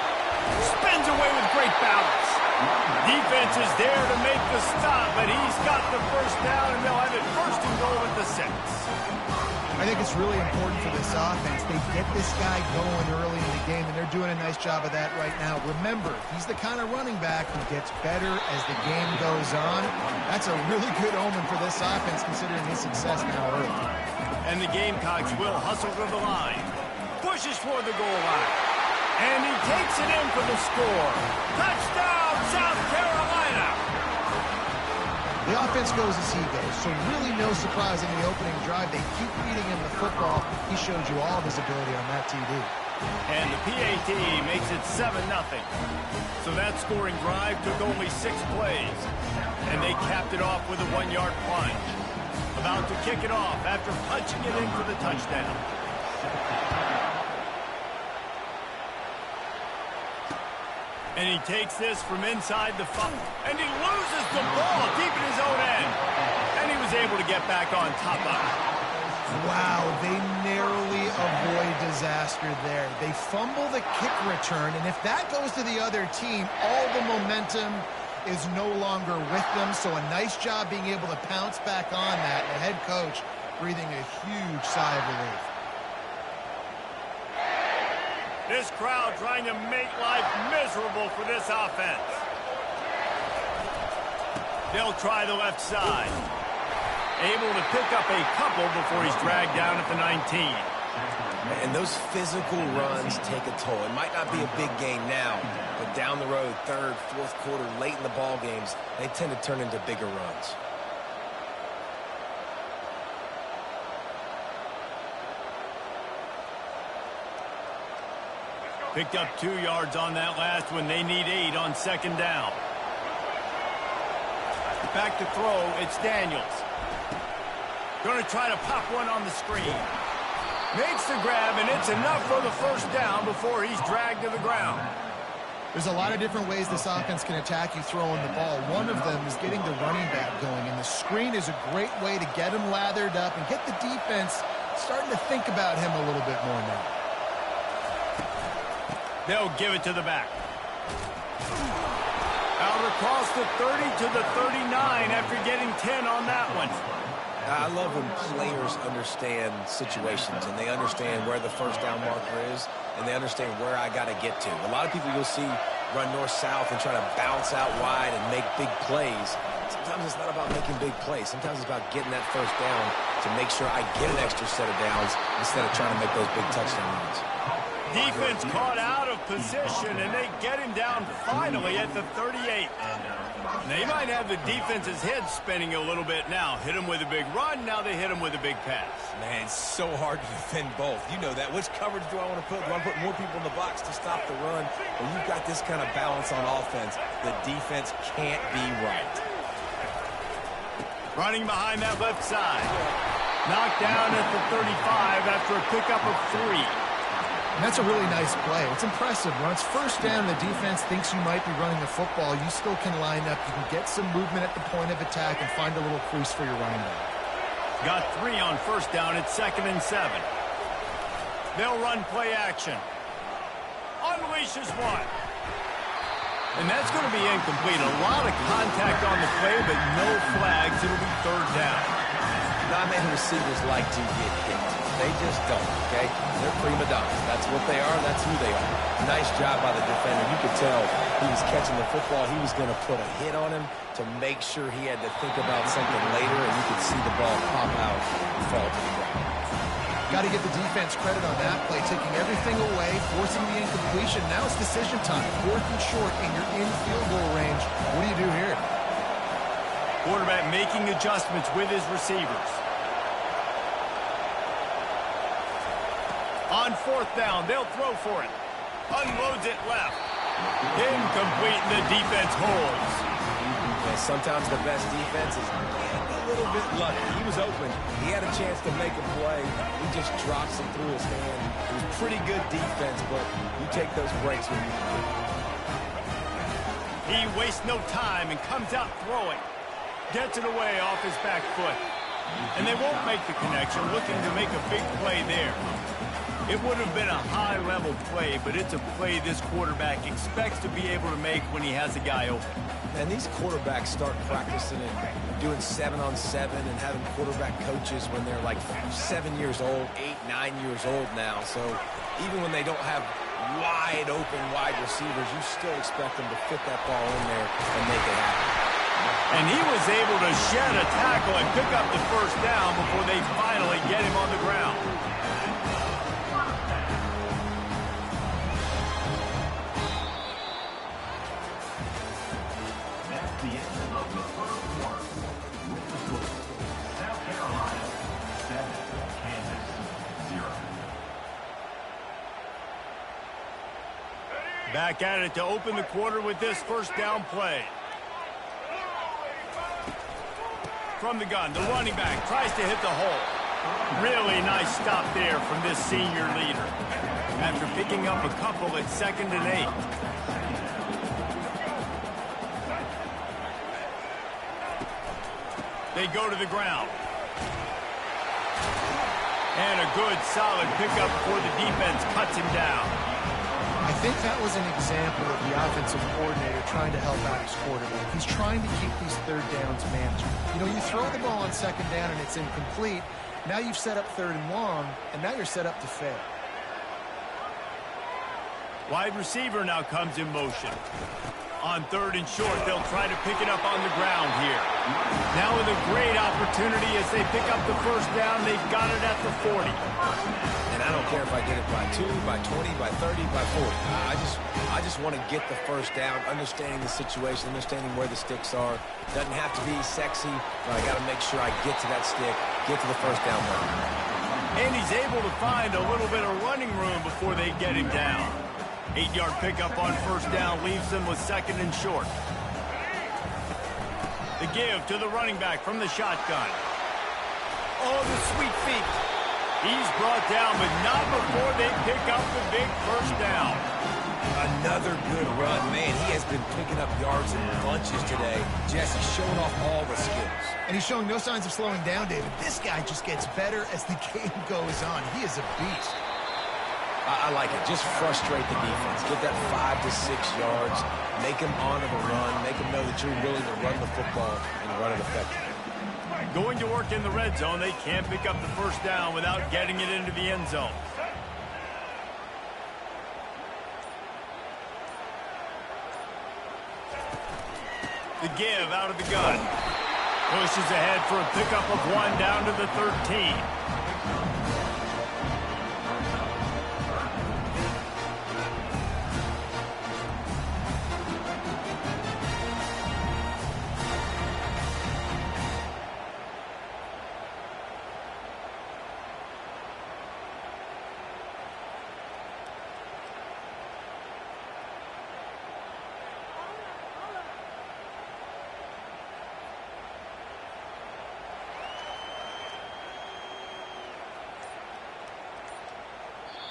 Spins away with great balance. Defense is there to make the stop, but he's got the first down, and they'll have it 1st and goal goal at the 6. I think it's really important for this offense. They get this guy going early in the game, and they're doing a nice job of that right now. Remember, he's the kind of running back who gets better as the game goes on. That's a really good omen for this offense, considering his success now early. And the Gamecocks will hustle to the line. Pushes toward the goal line. And he takes it in for the score. Touchdown, South Carolina! The offense goes as he goes, so really no surprise in the opening drive. They keep feeding him the football. He showed you all of his ability on that TD. And the PAT makes it 7-0. So that scoring drive took only 6 plays. And they capped it off with a 1-yard plunge. About to kick it off after punching it in for the touchdown. And he takes this from inside the 5. And he loses the ball deep in his own end. And he was able to get back on top of it. Wow, they narrowly avoid disaster there. They fumble the kick return, and if that goes to the other team, all the momentum is no longer with them. So a nice job being able to pounce back on that. The head coach breathing a huge sigh of relief. This crowd trying to make life miserable for this offense. They'll try the left side. Able to pick up a couple before he's dragged down at the 19. And those physical runs take a toll. It might not be a big gain now, but down the road, third, fourth quarter, late in the ball games, they tend to turn into bigger runs. Picked up 2 yards on that last one. They need 8 on 2nd down. Back to throw. It's Daniels. Going to try to pop one on the screen. Makes the grab, and it's enough for the 1st down before he's dragged to the ground. There's a lot of different ways this offense can attack you throwing the ball. One of them is getting the running back going, and the screen is a great way to get him lathered up and get the defense starting to think about him a little bit more now. They'll give it to the back. Out across the 30 to the 39 after getting 10 on that one. I love when players understand situations and they understand where the 1st down marker is and they understand where I got to get to. A lot of people you'll see run north-south and try to bounce out wide and make big plays. Sometimes it's not about making big plays. Sometimes it's about getting that 1st down to make sure I get an extra set of downs instead of trying to make those big touchdown runs. Defense caught out of position, and they get him down finally at the 38. They might have the defense's head spinning a little bit now. Hit him with a big run, now they hit him with a big pass. Man, it's so hard to defend both. You know that. Which coverage do I want to put? Do I want to put more people in the box to stop the run? When you've got this kind of balance on offense, the defense can't be right. Running behind that left side. Knocked down at the 35 after a pickup of 3. And that's a really nice play. It's impressive. When it's 1st down, the defense thinks you might be running the football. You still can line up. You can get some movement at the point of attack and find a little crease for your running back. Got 3 on 1st down at 2nd and 7. They'll run play action. Unleashes one. And that's going to be incomplete. A lot of contact on the play, but no flags. It'll be 3rd down. Not many receivers like to get hit. They just don't, okay? They're prima donnas. That's what they are. That's who they are. Nice job by the defender. You could tell he was catching the football. He was going to put a hit on him to make sure he had to think about something later, and you could see the ball pop out and fall to the ground. Got to give the defense credit on that play, taking everything away, forcing the incompletion. Now it's decision time. 4th and short, and you're in field goal range. What do you do here? Quarterback making adjustments with his receivers. On 4th down, they'll throw for it. Unloads it left. Incomplete, and the defense holds. And sometimes the best defense is a little bit lucky. He was open. He had a chance to make a play. He just drops it through his hand. It was pretty good defense, but you take those breaks when you can. He wastes no time and comes out throwing. Gets it away off his back foot. And they won't make the connection, looking to make a big play there. It would have been a high-level play, but it's a play this quarterback expects to be able to make when he has a guy open. And these quarterbacks start practicing and doing 7-on-7 and having quarterback coaches when they're like 7 years old, 8, 9 years old now. So even when they don't have wide receivers, you still expect them to fit that ball in there and make it happen. And he was able to shed a tackle and pick up the first down before they finally get him on the ground. That's the end of the first quarter. With the score, South Carolina 7, Kansas 0. Back at it to open the quarter with this first down play. From the gun, the running back tries to hit the hole. Really nice stop there from this senior leader. After picking up a couple at 2nd and 8. They go to the ground. And a good, solid pickup before the defense cuts him down. I think that was an example of the offensive coordinator trying to help out his quarterback. He's trying to keep these third downs manageable. You know, you throw the ball on 2nd down and it's incomplete. Now you've set up 3rd and long, and now you're set up to fail. Wide receiver now comes in motion. On 3rd and short, they'll try to pick it up on the ground here. Now with a great opportunity as they pick up the first down, they've got it at the 40. And I don't care if I get it by 2, by 20, by 30, by 40. I just want to get the first down, understanding the situation, understanding where the sticks are. Doesn't have to be sexy, but I got to make sure I get to that stick, get to the first down mark. And he's able to find a little bit of running room before they get him down. 8-yard pickup on first down leaves them with 2nd and short. The give to the running back from the shotgun. Oh, the sweet feet. He's brought down, but not before they pick up the big first down. Another good run. Man, he has been picking up yards in bunches today. Jesse showing off all the skills. And he's showing no signs of slowing down, David. This guy just gets better as the game goes on. He is a beast. I like it. Just frustrate the defense. Get that 5 to 6 yards. Make them honor the run. Make them know that you're willing to run the football and run it effectively. Going to work in the red zone, they can't pick up the first down without getting it into the end zone. The give out of the gun. Pushes ahead for a pickup of 1 down to the 13.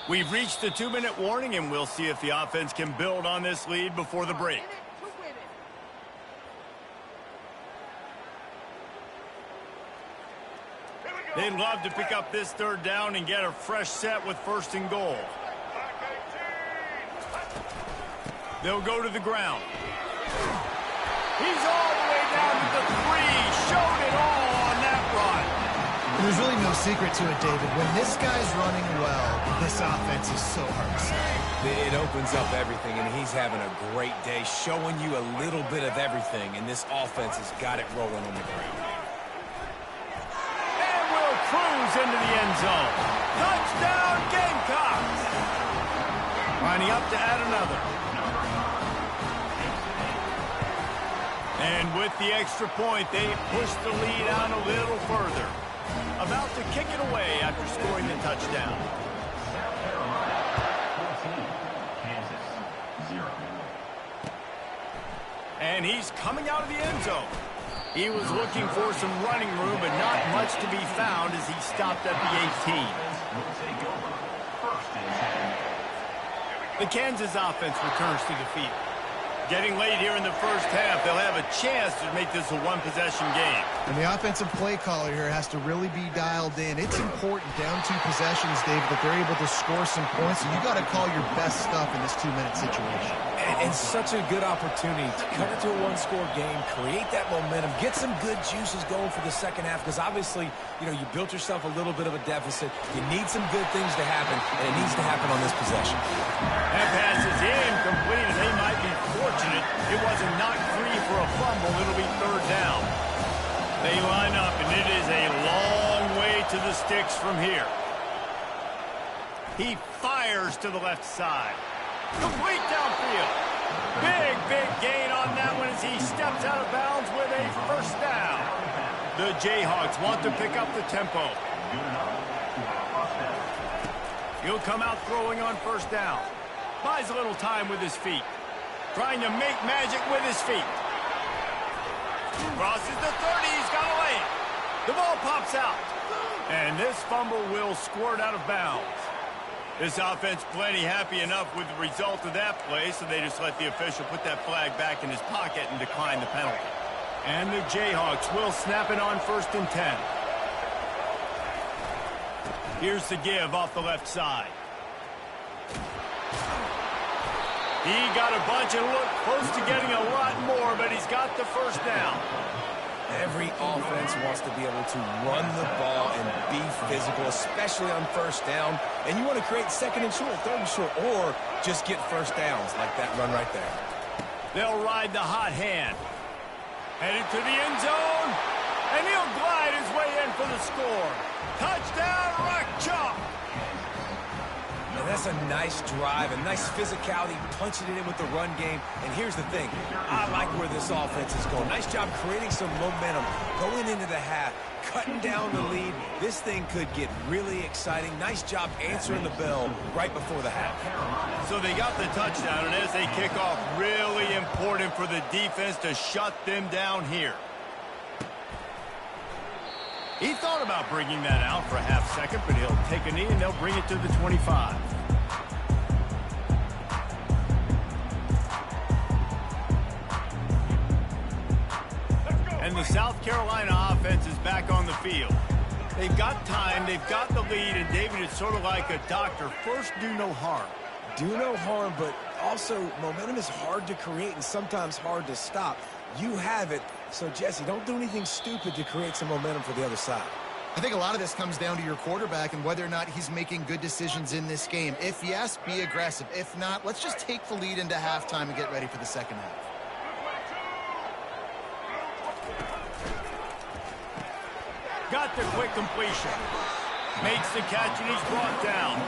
We've reached the 2-minute warning, and we'll see if the offense can build on this lead before the break. They'd love to pick up this 3rd down and get a fresh set with 1st and goal. They'll go to the ground. He's all the way down to the 3. Showed it all on that run. There's really no secret to it, David. When this guy's running well, this offense is so hard to stop. It opens up everything, and he's having a great day, showing you a little bit of everything, and this offense has got it rolling on the ground. And will cruise into the end zone. Touchdown, Gamecocks! Lining up to add another. And with the extra point, they push the lead out a little further. About to kick it away after scoring the touchdown. South Carolina 14, Kansas 0. And he's coming out of the end zone. He was looking for some running room, but not much to be found as he stopped at the 18. Will take over 1st and 10. The Kansas offense returns to the field. Getting late here in the first half, they'll have a chance to make this a one-possession game. And the offensive play caller here has to really be dialed in. It's important down 2 possessions, David, that they're able to score some points. And you got to call your best stuff in this 2-minute situation. And such a good opportunity to cut it to a one-score game, create that momentum, get some good juices going for the second half. Because obviously, you built yourself a little bit of a deficit. You need some good things to happen, and it needs to happen on this possession. That pass is incomplete, and they might be fortunate it wasn't knocked free for a fumble. It'll be third down. They line up, and it is a long way to the sticks from here. He fires to the left side. Complete downfield. Big gain on that one as he steps out of bounds with a first down. The Jayhawks want to pick up the tempo. He'll come out throwing on first down. Buys a little time with his feet. Trying to make magic with his feet. Crosses the 30. He's got a lane. The ball pops out. And this fumble will squirt out of bounds. This offense plenty happy enough with the result of that play, so they just let the official put that flag back in his pocket and decline the penalty. And the Jayhawks will snap it on 1st and 10. Here's the give off the left side. He got a bunch and looked close to getting a lot more, but he's got the first down. Every offense wants to be able to run the ball and be physical, especially on first down. And you want to create 2nd and short, 3rd and short, or just get first downs like that run right there. They'll ride the hot hand. Headed to the end zone, and he'll glide his way in for the score. Touchdown, Rock Chalk. And that's a nice drive, a nice physicality, punching it in with the run game. And here's the thing. I like where this offense is going. Nice job creating some momentum, going into the half, cutting down the lead. This thing could get really exciting. Nice job answering the bell right before the half. So they got the touchdown, and as they kick off, really important for the defense to shut them down here. He thought about bringing that out for a half second, but he'll take a knee and they'll bring it to the 25. And the South Carolina offense is back on the field. They've got time, they've got the lead, and David, it's sort of like a doctor. First, do no harm. Do no harm, but also momentum is hard to create and sometimes hard to stop. You have it. So, Jesse, don't do anything stupid to create some momentum for the other side. I think a lot of this comes down to your quarterback and whether or not he's making good decisions in this game. If yes, be aggressive. If not, let's just take the lead into halftime and get ready for the second half. Got the quick completion. Makes the catch and he's brought down.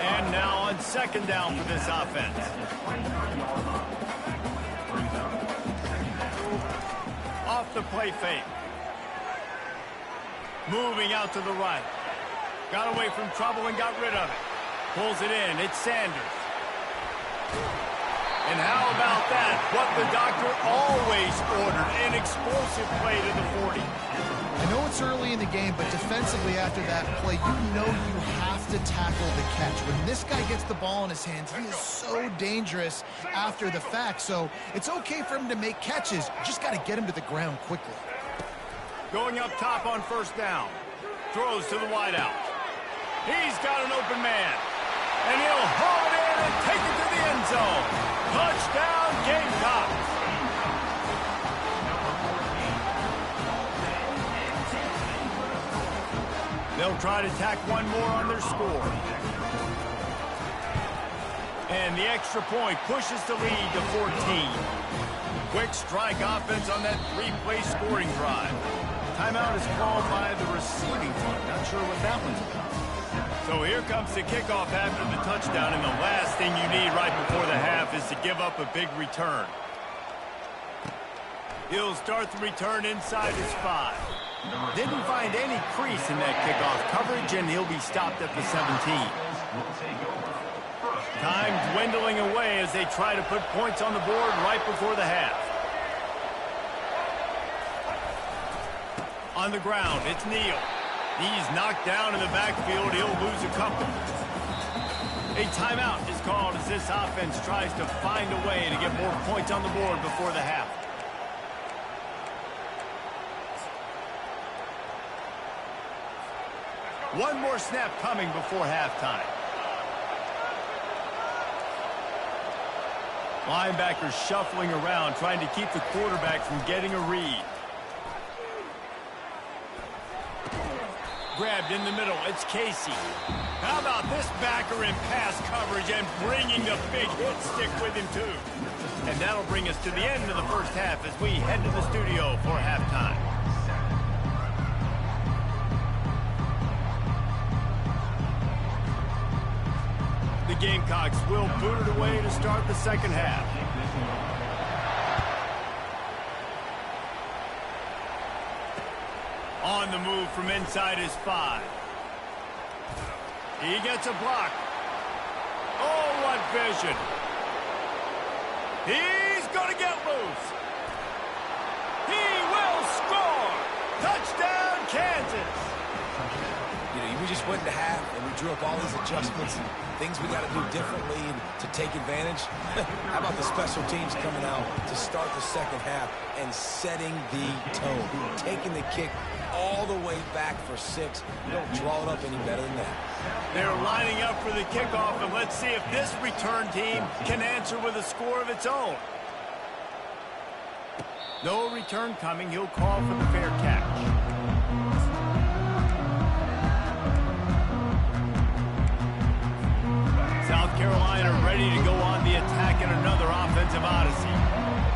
And now on 2nd down for this offense. Off the play fake. Moving out to the right. Got away from trouble and got rid of it. Pulls it in. It's Sanders. And how about that? What the doctor always ordered. An explosive play to the 40. I know it's early in the game, but defensively after that play, you know you have to tackle the catch. When this guy gets the ball in his hands, he is so dangerous after the fact. So it's okay for him to make catches. You just got to get him to the ground quickly. Going up top on 1st down. Throws to the wideout. He's got an open man. And he'll haul it in and take it to the end zone. Touchdown, Gamecocks. They'll try to tack one more on their score. And the extra point pushes the lead to 14. Quick strike offense on that 3-play scoring drive. Timeout is called by the receiving team. Not sure what that one's about. So here comes the kickoff after the touchdown, and the last thing you need right before the half is to give up a big return. He'll start the return inside his 5. Didn't find any crease in that kickoff coverage, and he'll be stopped at the 17. Time dwindling away as they try to put points on the board right before the half. On the ground, it's Neal. He's knocked down in the backfield. He'll lose a couple. A timeout is called as this offense tries to find a way to get more points on the board before the half. One more snap coming before halftime. Linebackers shuffling around, trying to keep the quarterback from getting a read. Grabbed in the middle, it's Casey. How about this backer in pass coverage and bringing the big hit stick with him too? And that'll bring us to the end of the first half as we head to the studio for halftime. The Gamecocks will boot it away to start the second half. On the move from inside his 5. He gets a block. Oh, what vision. He's going to get loose. He will score. Touchdown, Kansas. You know, we just went to half, and we drew up all these adjustments and things we got to do differently and to take advantage. How about the special teams coming out to start the second half and setting the tone, taking the kick all the way back for 6. You don't draw it up any better than that. They're lining up for the kickoff, and let's see if this return team can answer with a score of its own. No return coming. He'll call for the fair catch. South Carolina ready to go on the attack in another offensive odyssey.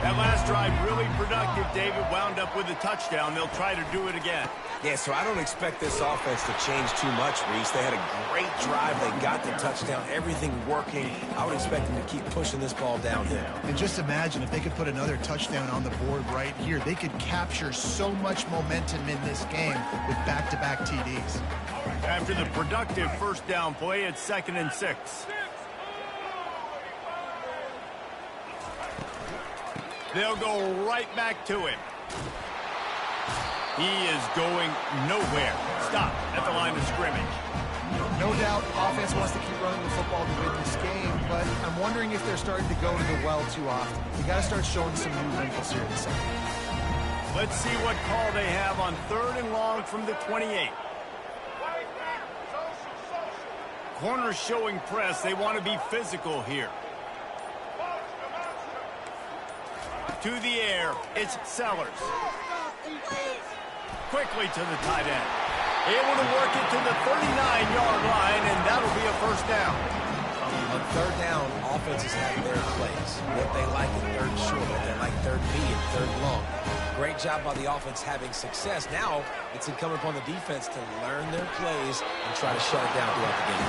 That last drive really productive. David wound up with a touchdown. They'll try to do it again. Yeah, so I don't expect this offense to change too much, Reese. They had a great drive. They got the touchdown. Everything working. I would expect them to keep pushing this ball downhill. And just imagine if they could put another touchdown on the board right here. They could capture so much momentum in this game with back-to-back TDs. After the productive first down play, it's 2nd and 6. They'll go right back to him. He is going nowhere. Stop at the line of scrimmage. No doubt, offense wants to keep running the football to win this game, but I'm wondering if they're starting to go to the well too often. You got to start showing some new wrinkles here in the second. Let's see what call they have on 3rd and long from the 28. Corners showing press. They want to be physical here. To the air, it's Sellers. Quickly to the tight end. Able to work it to the 39-yard line, and that'll be a first down. On 3rd down, offenses have their plays. What they like in 3rd short, what they like 3rd B and 3rd long. Great job by the offense having success. Now it's incumbent upon the defense to learn their plays and try to shut it down throughout the game.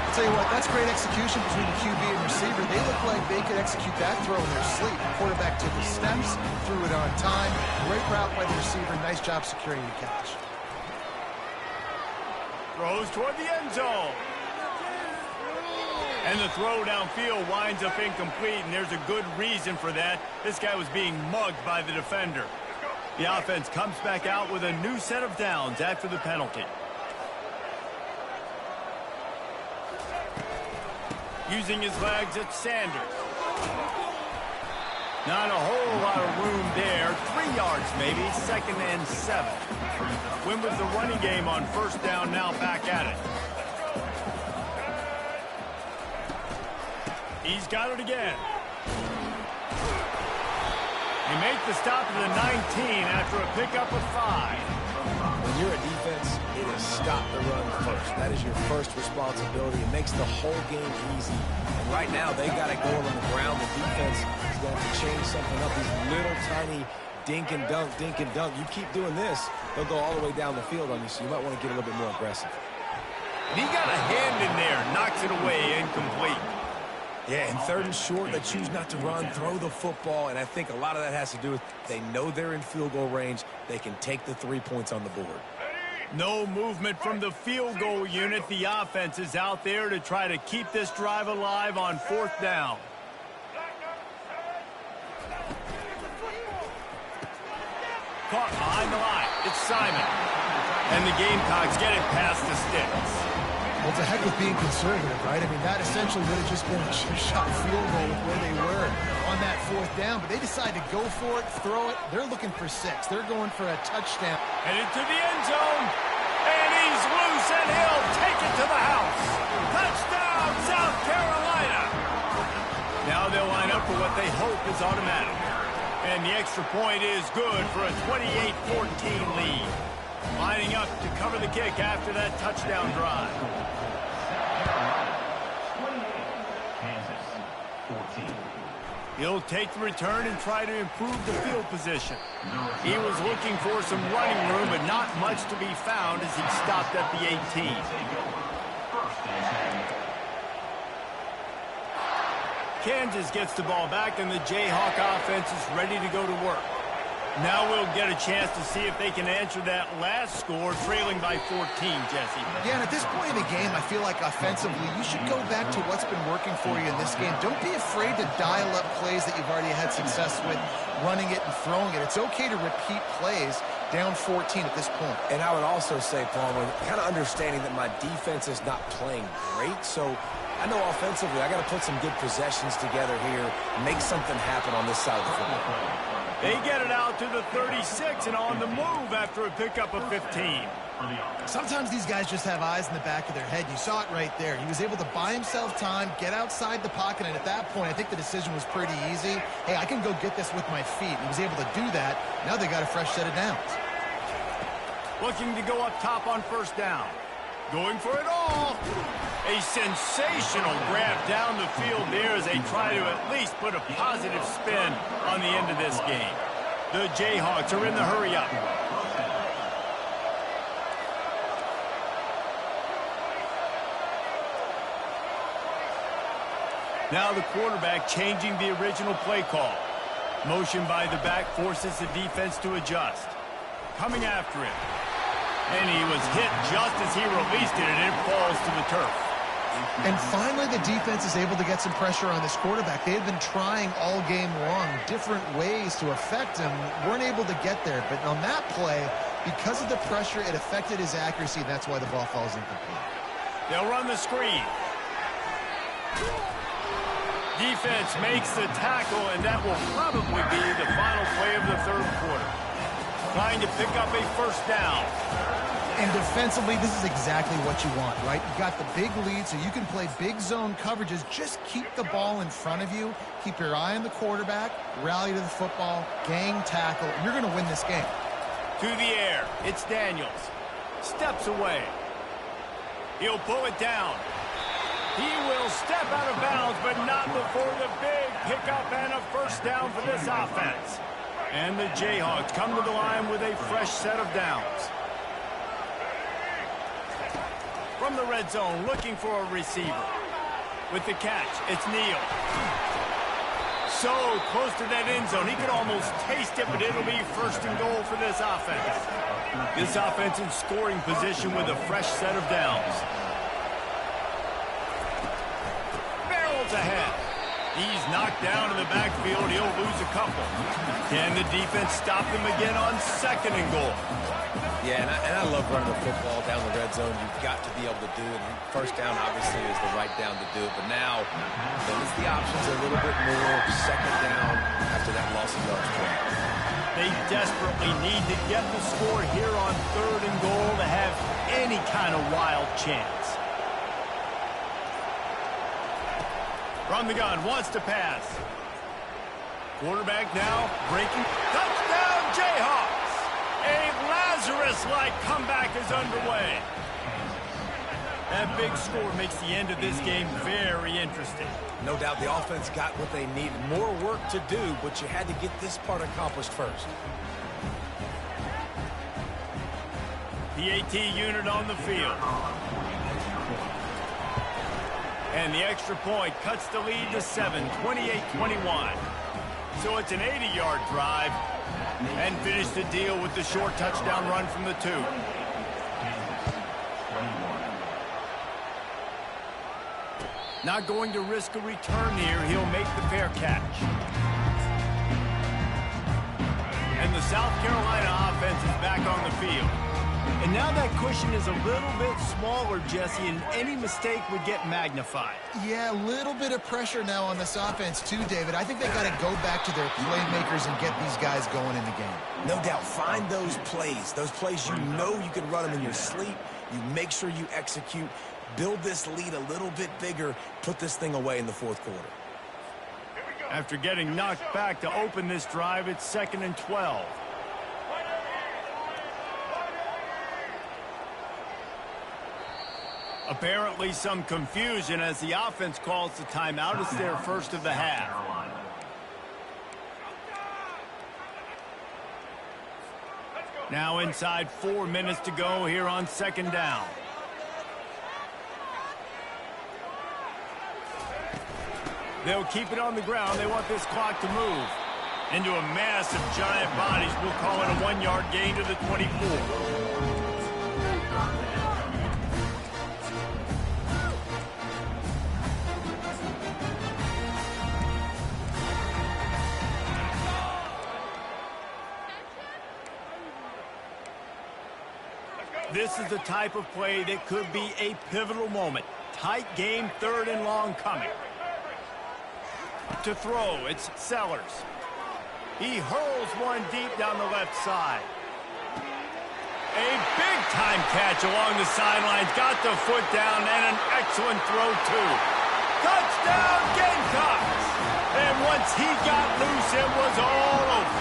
I'll tell you what, that's great execution between the QB and receiver. They look like they could execute that throw in their sleep. The quarterback took the steps, threw it on time. Great route by the receiver. Nice job securing the catch. Throws toward the end zone. And the throw downfield winds up incomplete, and there's a good reason for that. This guy was being mugged by the defender. The offense comes back out with a new set of downs after the penalty. Using his legs, it's Sanders. Not a whole lot of room there. 3 yards maybe, 2nd and 7. Win with the running game on 1st down, now back at it. He's got it again. They make the stop at the 19 after a pickup of 5. When you're a defense, it is stop the run first. That is your first responsibility. It makes the whole game easy. And right now, they got it going on the ground. The defense is going to change something up. These little tiny dink and dunk, dink and dunk. You keep doing this, they'll go all the way down the field on you, so you might want to get a little bit more aggressive. And he got a hand in there, knocks it away, incomplete. Yeah, in 3rd and short, they choose not to run, throw the football, and I think a lot of that has to do with they know they're in field goal range. They can take the 3 points on the board. No movement from the field goal unit. The offense is out there to try to keep this drive alive on 4th down. Caught behind the line. It's Simon. And the Gamecocks get it past the sticks. Well, to heck with being conservative, right? I mean, that essentially would have just been a chip shot field goal with where they were on that 4th down. But they decided to go for it, throw it. They're looking for 6. They're going for a touchdown. Headed to the end zone. And he's loose, and he'll take it to the house. Touchdown, South Carolina. Now they'll line up for what they hope is automatic. And the extra point is good for a 28-14 lead. Lining up to cover the kick after that touchdown drive. He'll take the return and try to improve the field position. He was looking for some running room, but not much to be found as he stopped at the 18. Kansas gets the ball back, and the Jayhawk offense is ready to go to work. Now we'll get a chance to see if they can answer that last score, trailing by 14, Jesse. Yeah, and at this point in the game, I feel like offensively, you should go back to what's been working for you in this game. Don't be afraid to dial up plays that you've already had success with, running it and throwing it. It's okay to repeat plays down 14 at this point. And I would also say, Palmer, kind of understanding that my defense is not playing great, so I know offensively I got to put some good possessions together here, make something happen on this side of the football. They get it out to the 36 and on the move after a pickup of 15. Sometimes these guys just have eyes in the back of their head. You saw it right there. He was able to buy himself time, get outside the pocket, and at that point, I think the decision was pretty easy. Hey, I can go get this with my feet. He was able to do that. Now they got a fresh set of downs. Looking to go up top on 1st down. Going for it all. A sensational grab down the field there as they try to at least put a positive spin on the end of this game. The Jayhawks are in the hurry-up. Now the quarterback changing the original play call. Motion by the back forces the defense to adjust. Coming after him. And he was hit just as he released it, and it falls to the turf. And finally, the defense is able to get some pressure on this quarterback. They've been trying all game long different ways to affect him. Weren't able to get there. But on that play, because of the pressure, it affected his accuracy. That's why the ball falls incomplete. They'll run the screen. Defense makes the tackle, and that will probably be the final play of the 3rd quarter. Trying to pick up a 1st down. And defensively, this is exactly what you want, right? You got the big lead, so you can play big zone coverages. Just keep the ball in front of you. Keep your eye on the quarterback. Rally to the football. Gang tackle. And you're going to win this game. To the air. It's Daniels. Steps away. He'll pull it down. He will step out of bounds, but not before the big pickup and a 1st down for this offense. And the Jayhawks come to the line with a fresh set of downs. From the red zone, looking for a receiver. With the catch, it's Neal. So close to that end zone, he could almost taste it, but it'll be 1st and goal for this offense. This offense in scoring position with a fresh set of downs. Barrels ahead. He's knocked down in the backfield. He'll lose a couple. Can the defense stop him again on 2nd and goal? Yeah, and I love running the football down the red zone. You've got to be able to do it. 1st down, obviously, is the right down to do it. But now, limits the options a little bit more. 2nd down after that loss of yards play. They desperately need to get the score here on 3rd and goal to have any kind of wild chance. From the gun, wants to pass. Quarterback now breaking. Touchdown, Jayhawks! A Lazarus-like comeback is underway. That big score makes the end of this game very interesting. No doubt the offense got what they needed. More work to do, but you had to get this part accomplished first. The AT unit on the field. And the extra point cuts the lead to 7, 28-21. So it's an 80-yard drive. And finish the deal with the short touchdown run from the 2. Not going to risk a return here. He'll make the fair catch. And the South Carolina offense is back on the field. And now that cushion is a little bit smaller, Jesse, and any mistake would get magnified. Yeah, a little bit of pressure now on this offense too, David. I think they got to go back to their playmakers and get these guys going in the game. No doubt. Find those plays you know you can run them in your sleep. You make sure you execute. Build this lead a little bit bigger. Put this thing away in the fourth quarter. After getting knocked back to open this drive, it's 2nd and 12. Apparently some confusion as the offense calls the timeout. It's their first of the half. Now inside 4 minutes to go here on 2nd down. They'll keep it on the ground. They want this clock to move. Into a mass of giant bodies. We'll call it a 1-yard gain to the 24. This is the type of play that could be a pivotal moment. Tight game, 3rd and long coming. To throw, it's Sellers. He hurls one deep down the left side. A big-time catch along the sidelines. Got the foot down and an excellent throw, too. Touchdown, Gamecocks! And once he got loose, it was all over.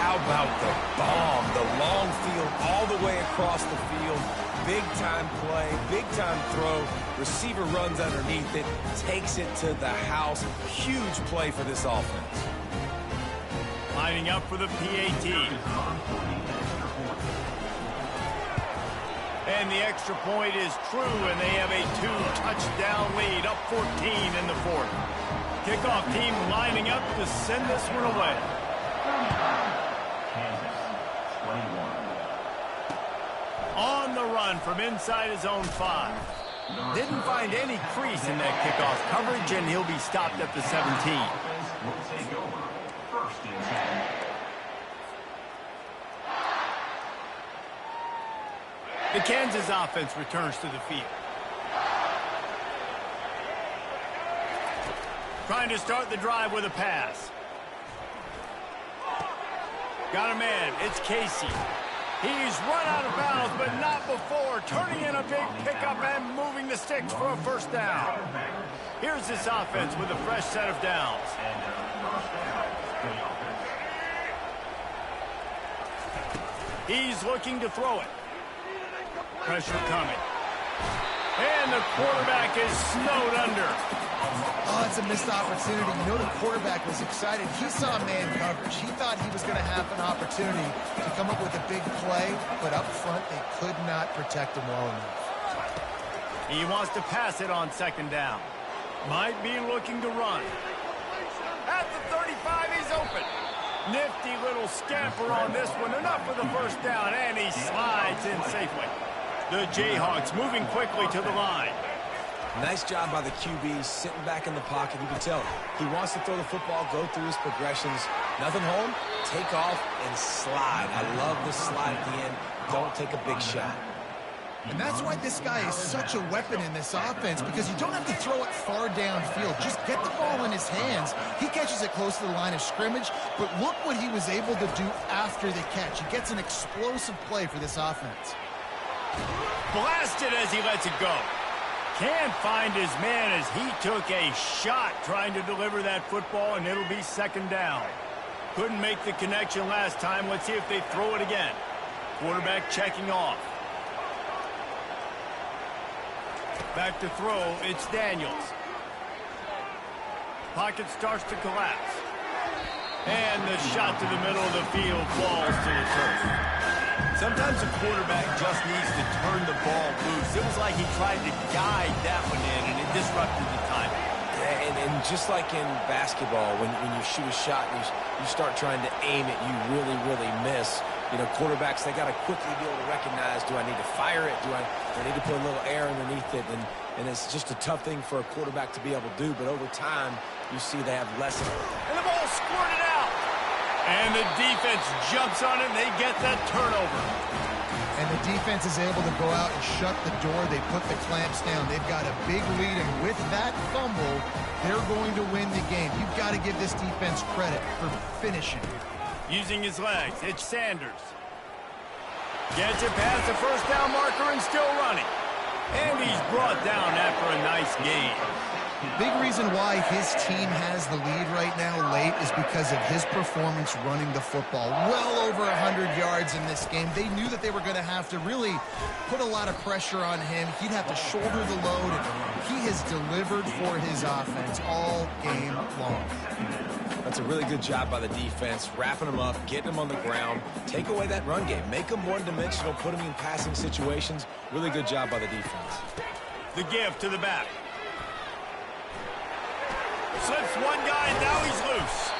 How about the bomb? The long field all the way across the field. Big-time play, big-time throw. Receiver runs underneath it, takes it to the house. Huge play for this offense. Lining up for the PAT. And the extra point is true, and they have a 2-touchdown lead, up 14 in the 4th. Kickoff team lining up to send this one away. On the run from inside his own 5. Didn't find any crease in that kickoff coverage, and he'll be stopped at the 17. The Kansas offense returns to the field. Trying to start the drive with a pass. Got a man. It's Casey. He's run out of bounds, but not before. Turning in a big pickup and moving the sticks for a first down. Here's this offense with a fresh set of downs. He's looking to throw it. Pressure coming. And the quarterback is snowed under. Oh, it's a missed opportunity. You know the quarterback was excited. He saw man coverage. He thought he was going to have an opportunity to come up with a big play, but up front they could not protect him well enough. He wants to pass it on 2nd down. Might be looking to run. At the 35, he's open. Nifty little scamper on this one. Enough for the first down, and he slides in safely. The Jayhawks moving quickly to the line. Nice job by the QB, sitting back in the pocket. You can tell he wants to throw the football, go through his progressions. Nothing home, take off, and slide. I love the slide at the end. Don't take a big shot. And that's why this guy is such a weapon in this offense, because you don't have to throw it far downfield. Just get the ball in his hands. He catches it close to the line of scrimmage, but look what he was able to do after the catch. He gets an explosive play for this offense. Blasted as he lets it go. Can't find his man as he took a shot trying to deliver that football, and it'll be 2nd down. Couldn't make the connection last time. Let's see if they throw it again. Quarterback checking off. Back to throw, it's Daniels. Pocket starts to collapse. And the shot to the middle of the field falls to the turf. Sometimes a quarterback just needs to turn the ball loose. It was like he tried to guide that one in, and it disrupted the timing. Yeah, and just like in basketball, when you shoot a shot and you start trying to aim it, you really miss. You know, quarterbacks, they got to quickly be able to recognize, do I need to fire it? Do I need to put a little air underneath it? And it's just a tough thing for a quarterback to be able to do. But over time, you see they have less. And the ball squirted out. And the defense jumps on it, and they get that turnover. And the defense is able to go out and shut the door. They put the clamps down. They've got a big lead, and with that fumble, they're going to win the game. You've got to give this defense credit for finishing. Using his legs, it's Sanders. Gets it past the first down marker and still running. And he's brought down after a nice gain. Big reason why his team has the lead right now late is because of his performance running the football. Well over 100 yards in this game. They knew that they were going to have to really put a lot of pressure on him. He'd have to shoulder the load, and he has delivered for his offense all game long. That's a really good job by the defense, wrapping them up, getting them on the ground, take away that run game, make them one-dimensional, put them in passing situations. Really good job by the defense. The give to the back. Slips one guy, and now he's loose.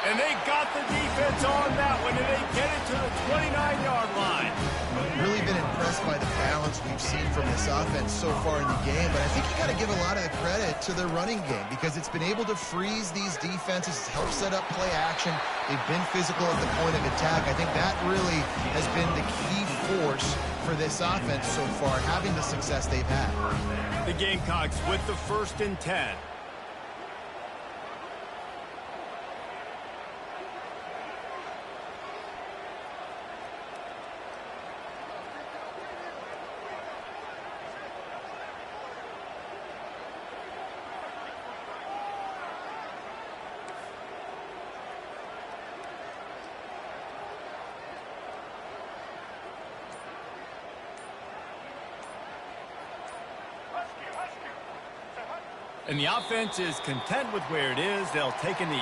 And they got the defense on that one, and they get it to the 29-yard line. Really been impressed by the balance we've seen from this offense so far in the game, but I think you got to give a lot of the credit to their running game because it's been able to freeze these defenses, it's helped set up play action. They've been physical at the point of attack. I think that really has been the key force for this offense so far, having the success they've had. The Gamecocks with the 1st and 10. And the offense is content with where it is. They'll take a knee.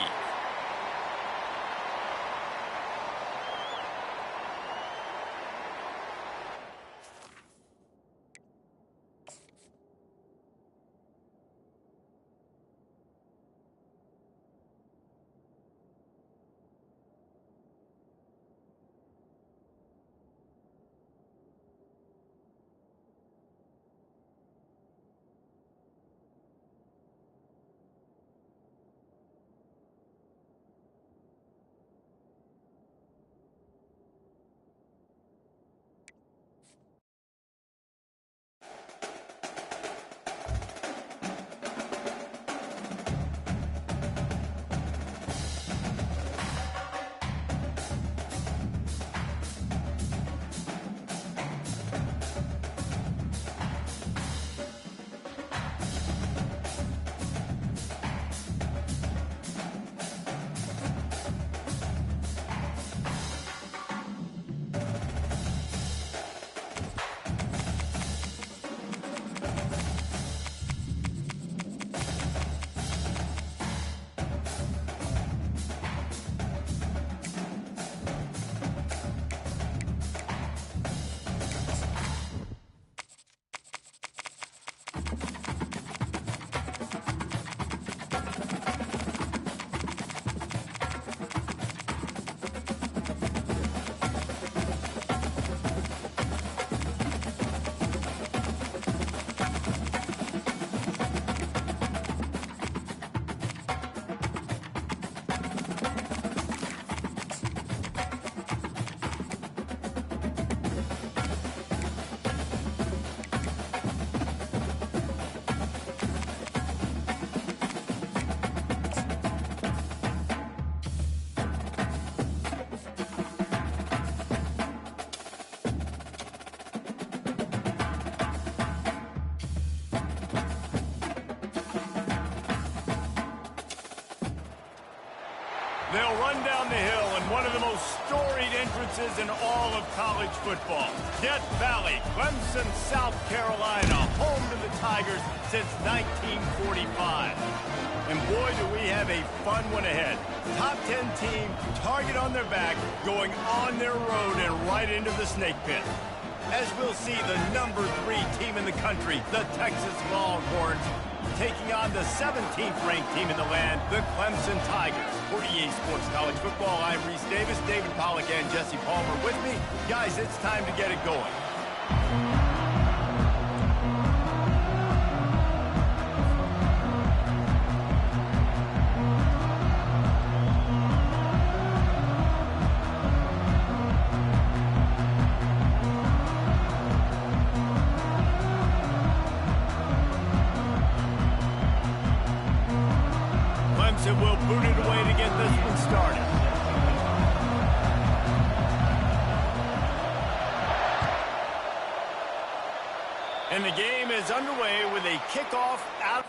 They'll run down the hill in one of the most storied entrances in all of college football. Death Valley, Clemson, South Carolina, home to the Tigers since 1945. And boy, do we have a fun one ahead. Top 10 team, target on their back, going on their road and right into the snake pit. As we'll see, the number 3 team in the country, the Texas Longhorns, taking on the 17th ranked team in the land, the Clemson Tigers. For EA Sports College Football, I'm Reese Davis, David Pollack, and Jesse Palmer with me. Guys, it's time to get it going. and will boot it away to get this one started. And the game is underway with a kickoff out.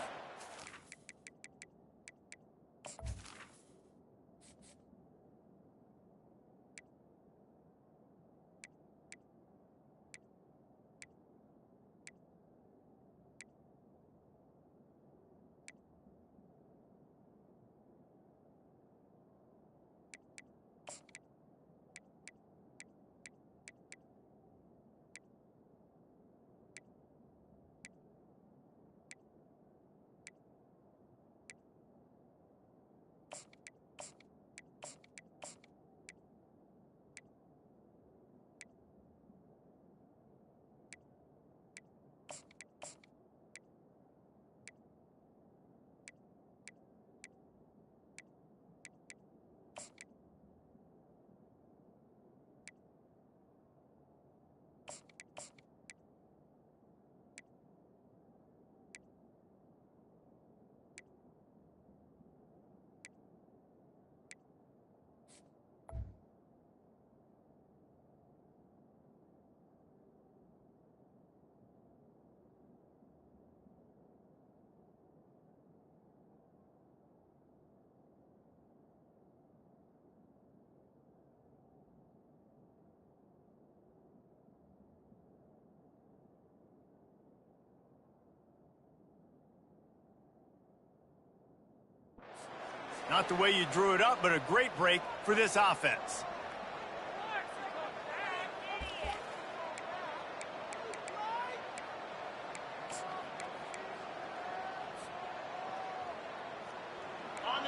Not the way you drew it up, but a great break for this offense.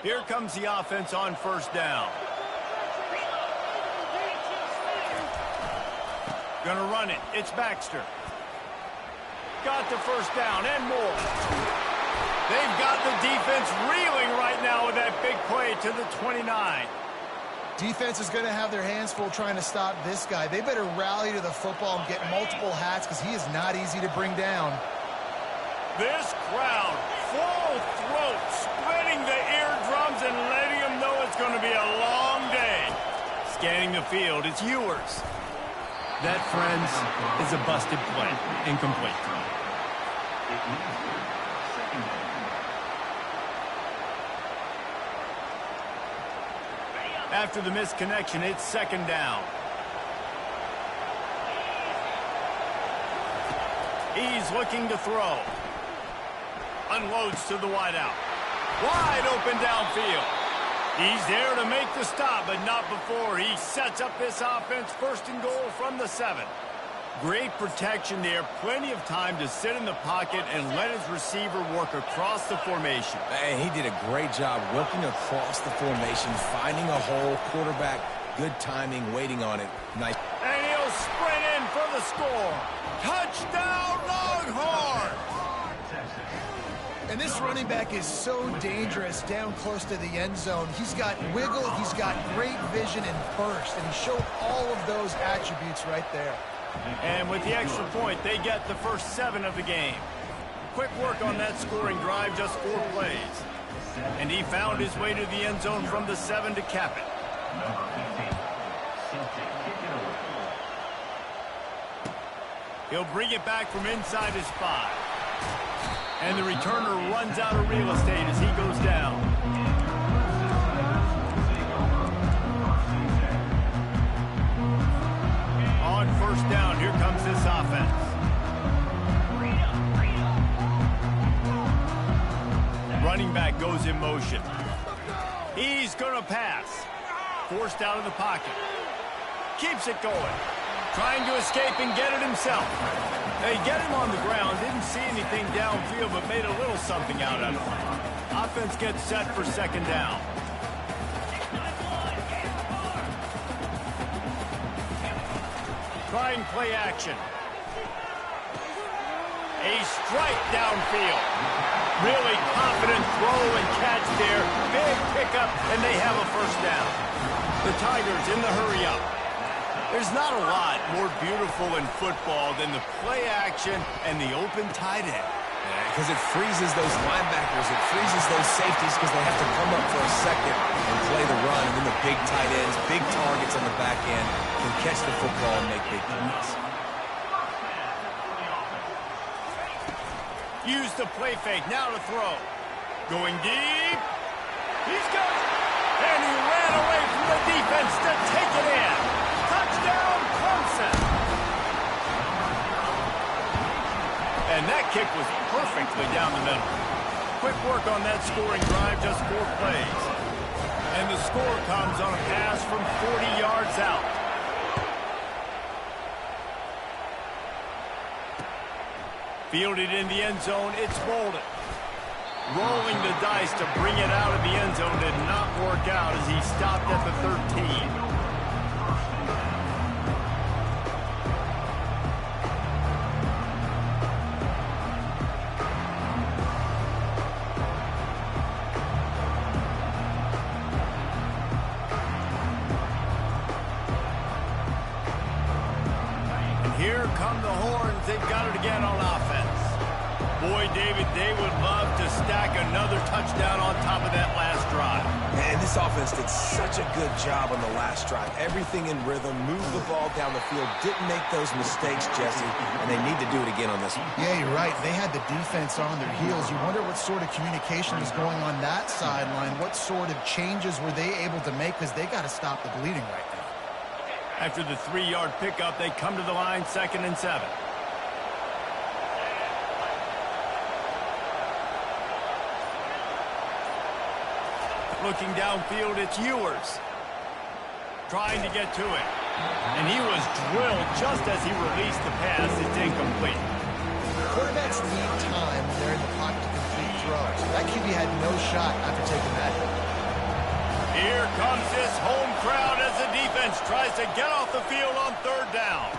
Here comes the offense on first down. Gonna run it. It's Baxter. Got the first down and more. They've got the defense reeling right now with that big play to the 29. Defense is going to have their hands full trying to stop this guy. They better rally to the football and get multiple hats because he is not easy to bring down. This crowd, full throat, spreading the eardrums and letting them know it's going to be a long day. Scanning the field, it's Ewers. That, friends, is a busted play. Incomplete. After the misconnection, it's second down. He's looking to throw. Unloads to the wideout. Wide open downfield. He's there to make the stop, but not before he sets up this offense first and goal from the 7. Great protection there. Plenty of time to sit in the pocket and let his receiver work across the formation. And he did a great job working across the formation, finding a hole, quarterback, good timing, waiting on it. Nice. And he'll sprint in for the score. Touchdown, Longhorn! And this running back is so dangerous down close to the end zone. He's got wiggle, he's got great vision and burst, and he showed all of those attributes right there. And with the extra point, they get the first 7 of the game. Quick work on that scoring drive, just 4 plays. And he found his way to the end zone from the 7 to cap it. He'll bring it back from inside his 5. And the returner runs out of real estate as he goes down. On first down, here comes this offense. Running back goes in motion. He's going to pass. Forced out of the pocket. Keeps it going. Trying to escape and get it himself. They get him on the ground. Didn't see anything downfield, but made a little something out of it. Offense gets set for second down. Trying play action. A strike downfield. Really confident throw and catch there. Big pickup, and they have a first down. The Tigers in the hurry-up. There's not a lot more beautiful in football than the play action and the open tight end. Because it freezes those linebackers. It freezes those safeties because they have to come up for a second and play the run. And then the big tight ends, big targets on the back end can catch the football and make big plays. Use the play fake. Now to throw. Going deep. He's got it. And he ran away from the defense to take it in. Touchdown, Clemson. And that kick was perfectly down the middle. Quick work on that scoring drive, just 4 plays. And the score comes on a pass from 40 yards out. Fielded in the end zone, it's Bolden. Rolling the dice to bring it out of the end zone did not work out as he stopped at the 13. Here come the horns. They've got it again on offense. Boy, David, they would love to stack another touchdown on top of that last drive. And this offense did such a good job on the last drive. Everything in rhythm, moved the ball down the field, didn't make those mistakes, Jesse, and they need to do it again on this one. Yeah, you're right. They had the defense on their heels. You wonder what sort of communication was going on that sideline. What sort of changes were they able to make, because they got to stop the bleeding right now. After the 3-yard pickup, they come to the line, 2nd and 7. Looking downfield, it's Ewers. Trying to get to it. And he was drilled just as he released the pass. It's incomplete. Quarterbacks need time when they're in the pocket to complete throws. That QB had no shot after taking that hit. Here comes this home crowd as the defense tries to get off the field on 3rd down.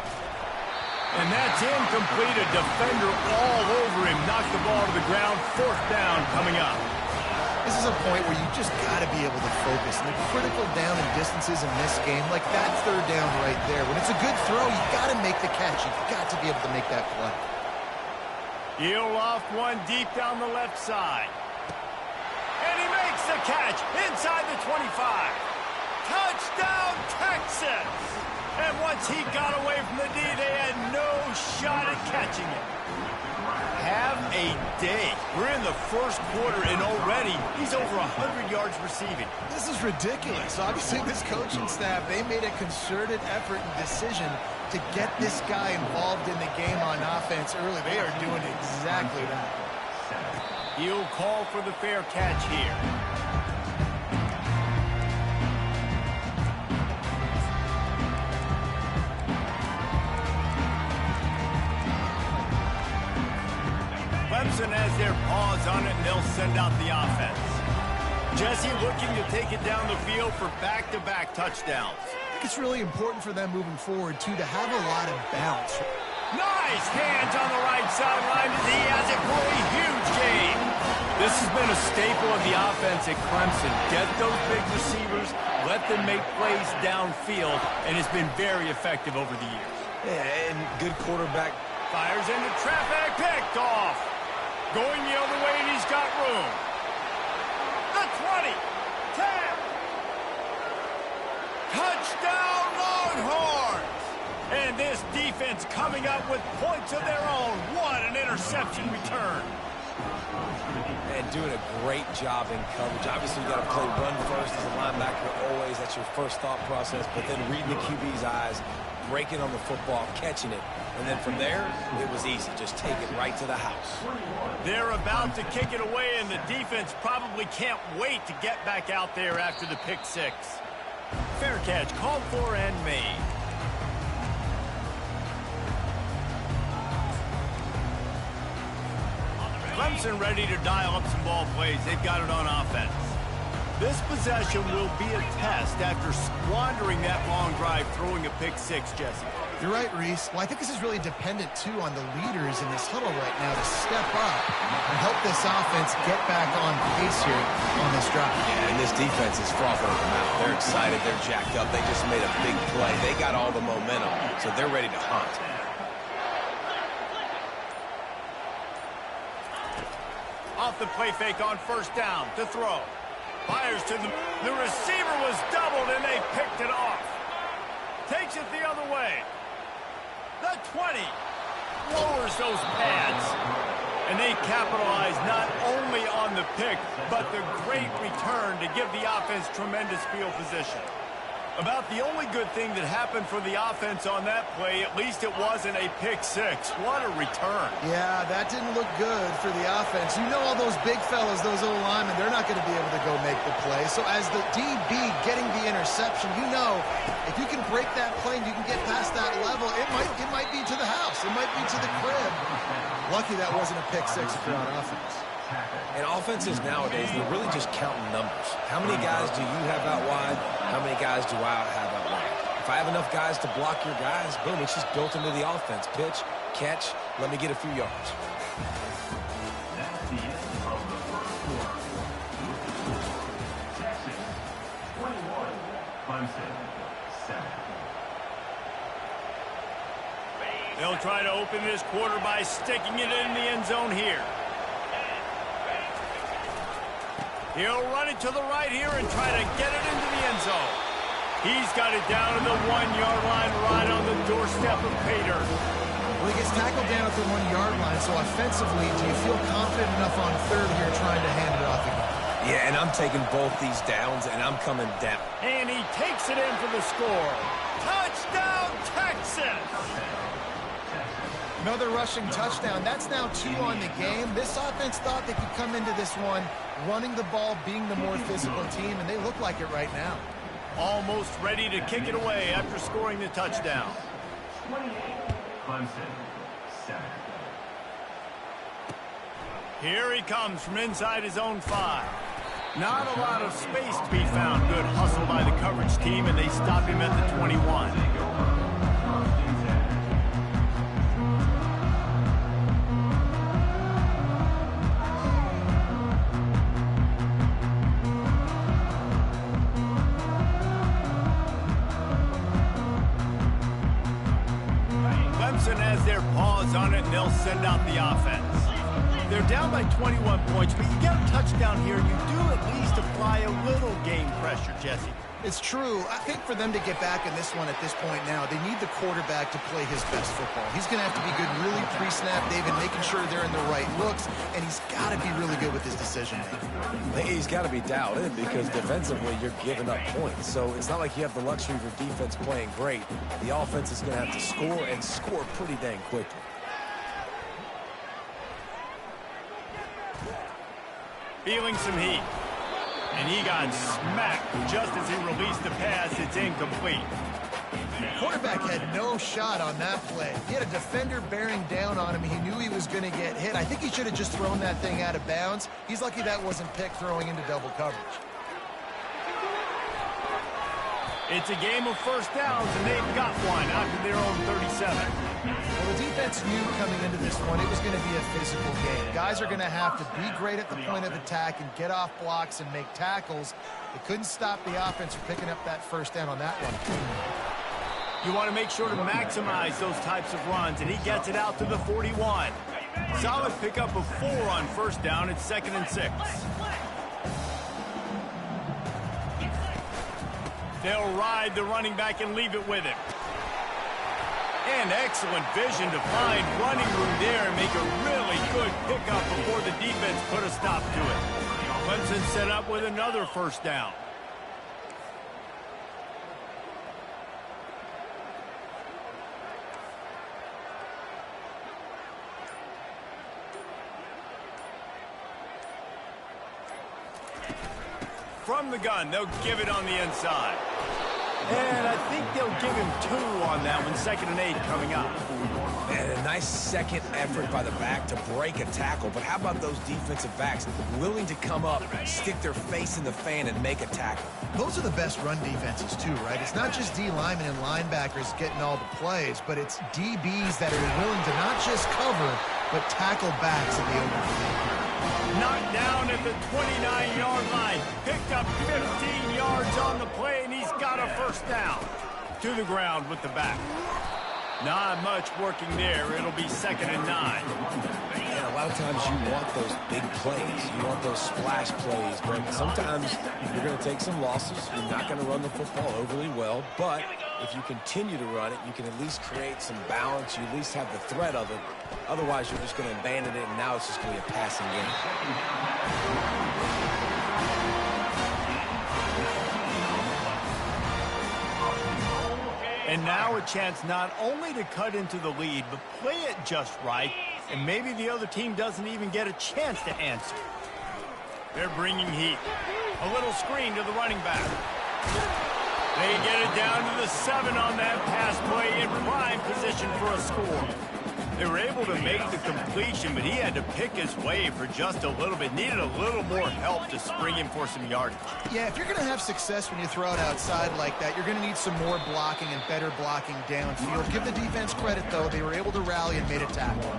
And that's incomplete. A defender all over him. Knocked the ball to the ground. 4th down coming up. This is a point where you just got to be able to focus. And the critical down and distances in this game, like that 3rd down right there. When it's a good throw, you got to make the catch. You've got to be able to make that play. He'll off one deep down the left side. And he makes the catch inside the 25. Touchdown, Texas! And once he got away from the D, they had no shot at catching it. Have a day. We're in the 1st quarter, and already he's over 100 yards receiving. This is ridiculous. Obviously, this coaching staff, they made a concerted effort and decision to get this guy involved in the game on offense early. They are doing exactly that. He'll call for the fair catch here. Clemson has their paws on it, and they'll send out the offense. Jesse looking to take it down the field for back-to-back touchdowns. I think it's really important for them moving forward, too, to have a lot of bounce. Nice hands on the right sideline as he has it for a huge gain. This has been a staple of the offense at Clemson. Get those big receivers, let them make plays downfield, and it's been very effective over the years. Yeah, and good quarterback. Fires into traffic, picked off. Going the other way, and he's got room. The 20, 10. Touchdown, Longhorns! And this defense coming up with points of their own. What an interception return. And doing a great job in coverage. Obviously, you got to play run first as a linebacker always. That's your first thought process. But then reading the QB's eyes, breaking on the football, catching it. And then from there, it was easy. Just take it right to the house. They're about to kick it away, and the defense probably can't wait to get back out there after the pick six. Fair catch called for and made. Clemson ready to dial up some ball plays. They've got it on offense. This possession will be a test after squandering that long drive, throwing a pick six, Jesse. You're right, Reese. Well, I think this is really dependent, too, on the leaders in this huddle right now to step up and help this offense get back on pace here on this drive. Yeah, and this defense is frothing at the mouth. They're excited. They're jacked up. They just made a big play. They got all the momentum, so they're ready to hunt. Off the play fake on first down to throw. Fires to the receiver was doubled, and they picked it off. Takes it the other way. The 20. Lowers those pads. And they capitalize not only on the pick, but the great return to give the offense tremendous field position. About the only good thing that happened for the offense on that play, at least it wasn't a pick six. What a return. Yeah, that didn't look good for the offense. You know all those big fellas, those old linemen, they're not going to be able to go make the play. So as the DB getting the interception, you know if you can break that play and you can get past that level, it might be to the house. It might be to the crib. Lucky that wasn't a pick six if you're on offense. And offenses nowadays, they're really just counting numbers. How many guys do you have out wide? How many guys do I have out wide? If I have enough guys to block your guys, boom, it's just built into the offense. Pitch, catch, let me get a few yards. That's the end of the first quarter. Texas 21, Clemson 7. They'll try to open this quarter by sticking it in the end zone here. He'll run it to the right here and try to get it into the end zone. He's got it down to the 1-yard line right on the doorstep of Pater. Well, he gets tackled down at the 1-yard line, so offensively, do you feel confident enough on third here trying to hand it off again? Yeah, and I'm taking both these downs, and I'm coming down. And he takes it in for the score. Touchdown, Texas! Another rushing touchdown. That's now 2 on the game. This offense thought they could come into this one running the ball, being the more physical team, and they look like it right now. Almost ready to kick it away after scoring the touchdown. 28, Clemson 7. Here he comes from inside his own 5. Not a lot of space to be found. Good hustle by the coverage team, and they stop him at the 21. Has their paws on it, and they'll send out the offense. They're down by 21 points, but you get a touchdown here, and you do at least apply a little game pressure, Jesse. It's true. I think for them to get back in this one at this point now, they need the quarterback to play his best football. He's going to have to be good really pre-snap, David, making sure they're in the right looks, and he's got to be really good with his decision-making. He's got to be dialed in because defensively you're giving up points. So it's not like you have the luxury of your defense playing great. The offense is going to have to score and score pretty dang quickly. Feeling some heat. And he got smacked just as he released the pass. It's incomplete. The quarterback had no shot on that play. He had a defender bearing down on him. He knew he was going to get hit. I think he should have just thrown that thing out of bounds. He's lucky that wasn't picked throwing into double coverage. It's a game of first downs, and they've got one after their own 37. Well, the defense knew coming into this one it was going to be a physical game. Guys are going to have to be great at the point of attack and get off blocks and make tackles. They couldn't stop the offense from picking up that first down on that one. You want to make sure to maximize those types of runs, and he gets it out to the 41. Solid pickup of 4 on first down. It's 2nd and 6. They'll ride the running back and leave it with him. And excellent vision to find running room there and make a really good pickup before the defense put a stop to it. Clemson set up with another first down. From the gun, they'll give it on the inside. And I think they'll give him 2 on that one. 2nd and 8 coming up. And a nice second effort by the back to break a tackle. But how about those defensive backs willing to come up, stick their face in the fan, and make a tackle? Those are the best run defenses, too, right? It's not just D linemen and linebackers getting all the plays, but it's DBs that are willing to not just cover, but tackle backs in the open field. Knocked down at the 29-yard line. Picked up 15 yards on the play, and he's got a first down. To the ground with the back. Not much working there. It'll be 2nd and 9. And a lot lot of times you want those big plays. You want those splash plays. But sometimes you're going to take some losses. You're not going to run the football overly well. But if you continue to run it, you can at least create some balance. You at least have the threat of it. Otherwise, you're just going to abandon it, and now it's just going to be a passing game. And now a chance not only to cut into the lead, but play it just right, and maybe the other team doesn't even get a chance to answer. They're bringing heat. A little screen to the running back. They get it down to the 7 on that pass play in prime position for a score. They were able to make the completion, but he had to pick his way for just a little bit. Needed a little more help to spring him for some yardage. Yeah, if you're going to have success when you throw it outside like that, you're going to need some more blocking and better blocking downfield. Give the defense credit, though. They were able to rally and made a tackle.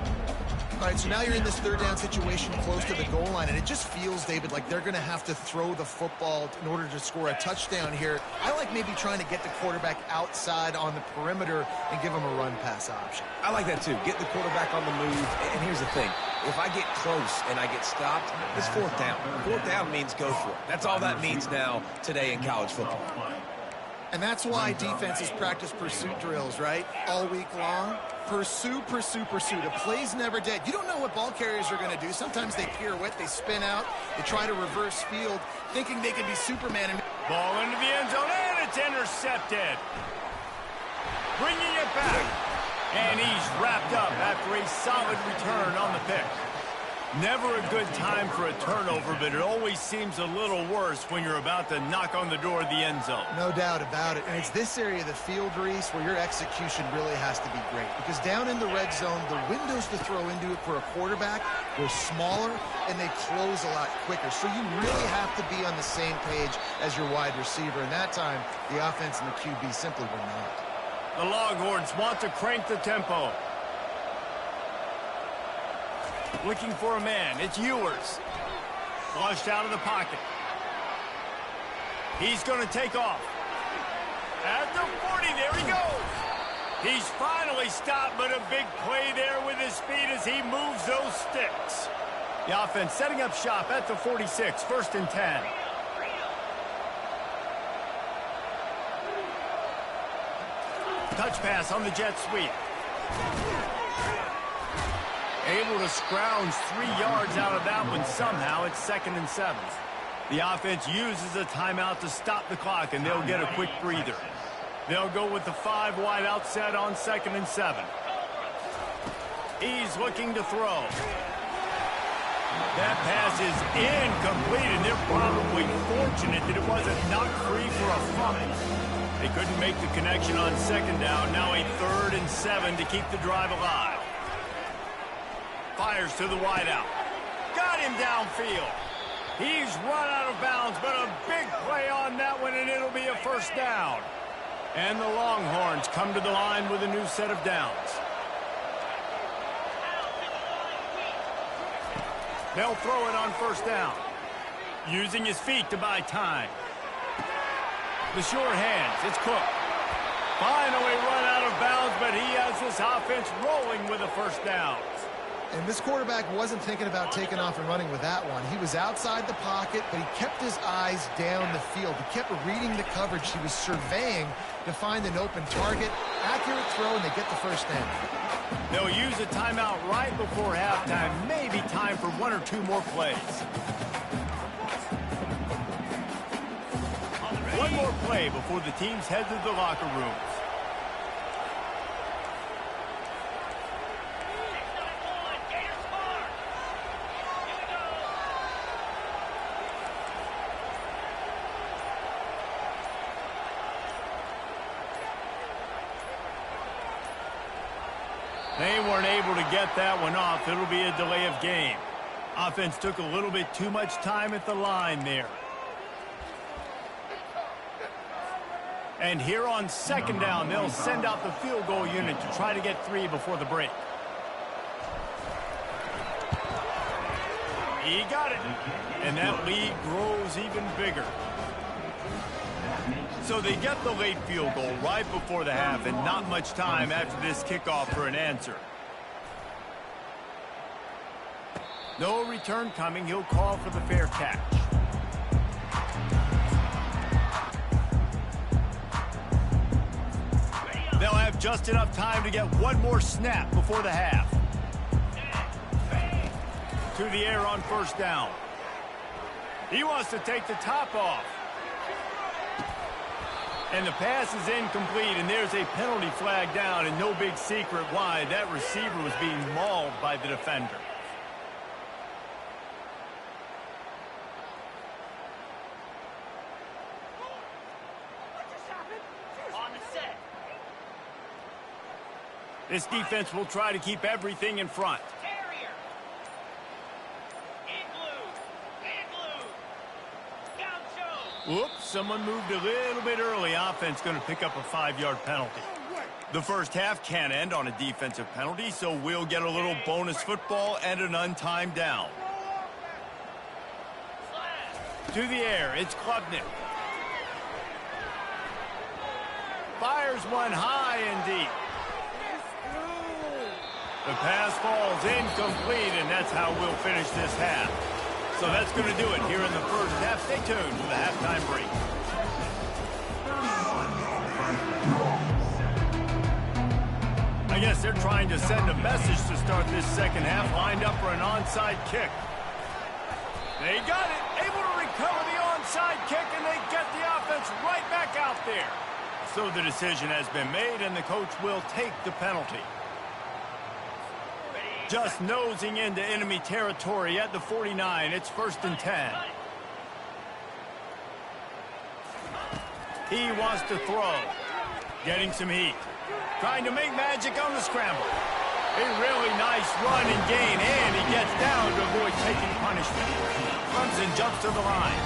All right, so now you're in this third down situation close to the goal line, and it just feels, David, like they're going to have to throw the football in order to score a touchdown here. I like maybe trying to get the quarterback outside on the perimeter and give him a run-pass option. I like that, too. Get the quarterback on the move. And here's the thing. If I get close and I get stopped, it's fourth down. Fourth down means go for it. That's all that means now today in college football. And that's why defenses practice pursuit drills, right? All week long. Pursue, pursue, pursue. The play's never dead. You don't know what ball carriers are going to do. Sometimes they pirouette, they spin out, they try to reverse field, thinking they can be Superman. Ball into the end zone, and it's intercepted. Bringing it back. And he's wrapped up after a solid return on the pick. Never a good time for a turnover, but it always seems a little worse when you're about to knock on the door of the end zone. No doubt about it. And it's this area of the field, Reese, where your execution really has to be great. Because down in the red zone, the windows to throw into it for a quarterback were smaller, and they close a lot quicker. So you really have to be on the same page as your wide receiver. And that time, the offense and the QB simply were not. The Longhorns want to crank the tempo. Looking for a man. It's Ewers. Flushed out of the pocket. He's going to take off. At the 40, there he goes. He's finally stopped, but a big play there with his feet as he moves those sticks. The offense setting up shop at the 46, 1st and 10. Touch pass on the jet sweep. Able to scrounge 3 yards out of that one somehow. It's 2nd and 7. The offense uses a timeout to stop the clock, and they'll get a quick breather. They'll go with the 5 wide out set on 2nd and 7. He's looking to throw. That pass is incomplete, and they're probably fortunate that it wasn't knocked free for a fumble. They couldn't make the connection on 2nd down. Now a 3rd and 7 to keep the drive alive. Fires to the wideout. Got him downfield. He's run out of bounds, but a big play on that one, and it'll be a 1st down. And the Longhorns come to the line with a new set of downs. They'll throw it on 1st down. Using his feet to buy time. The short hands. It's Cook. Finally run out of bounds, but he has this offense rolling with a 1st down. And this quarterback wasn't thinking about taking off and running with that one. He was outside the pocket, but he kept his eyes down the field. He kept reading the coverage. He was surveying to find an open target. Accurate throw, and they get the 1st down. They'll use a timeout right before halftime. Maybe time for 1 or 2 more plays. One more play before the teams head to the locker rooms. They weren't able to get that one off. It'll be a delay of game. Offense took a little bit too much time at the line there. And here on 2nd down, they'll send out the field goal unit to try to get 3 before the break. He got it. And that lead grows even bigger. So they get the late field goal right before the half, and not much time after this kickoff for an answer. No return coming. He'll call for the fair catch. They'll have just enough time to get one more snap before the half. To the air on first down. He wants to take the top off. And the pass is incomplete, and there's a penalty flag down, and no big secret why. That receiver was being mauled by the defender. This defense will try to keep everything in front. Whoops, someone moved a little bit early. Offense going to pick up a 5-yard penalty. The first half can't end on a defensive penalty, so we'll get a little bonus football and an untimed down. To the air, it's Klubnik. Fires one high and deep. The pass falls incomplete, and that's how we'll finish this half. So that's going to do it here in the first half. Stay tuned for the halftime break. I guess they're trying to send a message to start this second half, lined up for an onside kick. They got it, able to recover the onside kick, and they get the offense right back out there. So the decision has been made, and the coach will take the penalty. Just nosing into enemy territory at the 49. It's 1st and 10. He wants to throw. Getting some heat. Trying to make magic on the scramble. A really nice run and gain, and he gets down to avoid taking punishment. Runs and jumps to the line.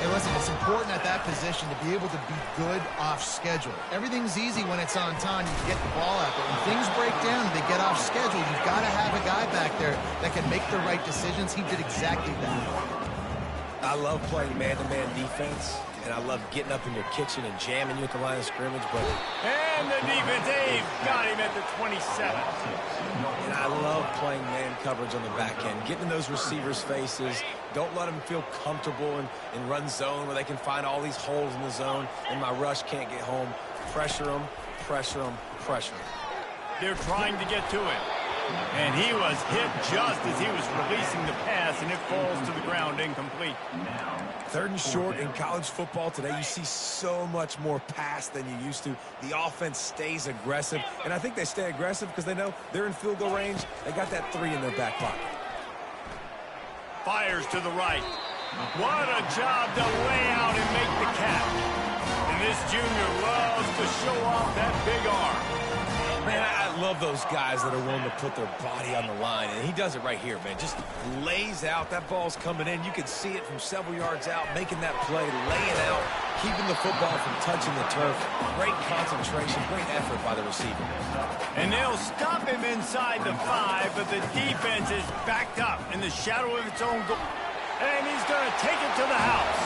Hey, listen, it's important at that position to be able to be good off schedule. Everything's easy when it's on time. You get the ball out there. When things break down and they get off schedule, you've got to have a guy back there that can make the right decisions. He did exactly that. I love playing man-to-man defense, and I love getting up in your kitchen and jamming you at the line of scrimmage, but... And the defense, Dave, got him at the 27. And I love playing man coverage on the back end, getting in those receivers' faces. Don't let them feel comfortable in run zone where they can find all these holes in the zone, and my rush can't get home. Pressure them, pressure them, pressure them. They're trying to get to him. And he was hit just as he was releasing the pass, and it falls to the ground incomplete. 3rd and short in college football today, you see so much more pass than you used to. The offense stays aggressive, and I think they stay aggressive because they know they're in field goal range. They got that 3 in their back pocket. Fires to the right. What a job to lay out and make the catch. And this junior loves to show off that big arm. Man, I love those guys that are willing to put their body on the line, and he does it right here, man. Just lays out. That ball's coming in. You can see it from several yards out, making that play, laying out, keeping the football from touching the turf. Great concentration, great effort by the receiver. And they'll stop him inside the 5, but the defense is backed up in the shadow of its own goal. And he's going to take it to the house.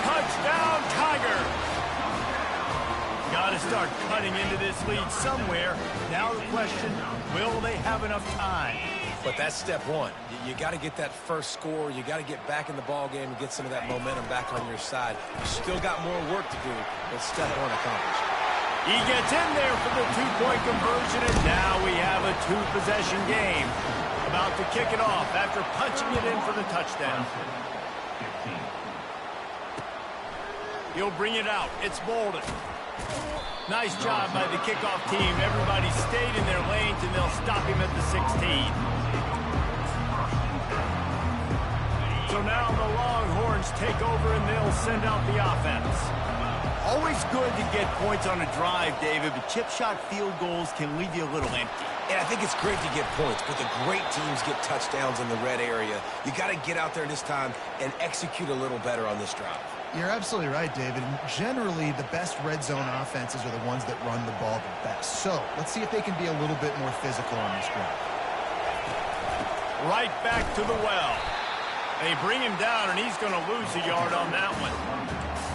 Touchdown, Tigers! Got to start cutting into this lead somewhere. Now the question, will they have enough time? But that's step one. You got to get that first score. You got to get back in the ball game and get some of that momentum back on your side. You still got more work to do, but step one accomplished. He gets in there for the 2-point conversion, and now we have a 2-possession game. About to kick it off after punching it in for the touchdown. He'll bring it out. It's Bolden. Nice job by the kickoff team. Everybody stayed in their lanes, and they'll stop him at the 16. So now the Longhorns take over, and they'll send out the offense. Always good to get points on a drive, David, but chip shot field goals can leave you a little empty. And I think it's great to get points, but the great teams get touchdowns in the red area. You got to get out there this time and execute a little better on this drive. You're absolutely right, David. Generally, the best red zone offenses are the ones that run the ball the best. So let's see if they can be a little bit more physical on this drive. Right back to the well. They bring him down, and he's going to lose a yard on that one.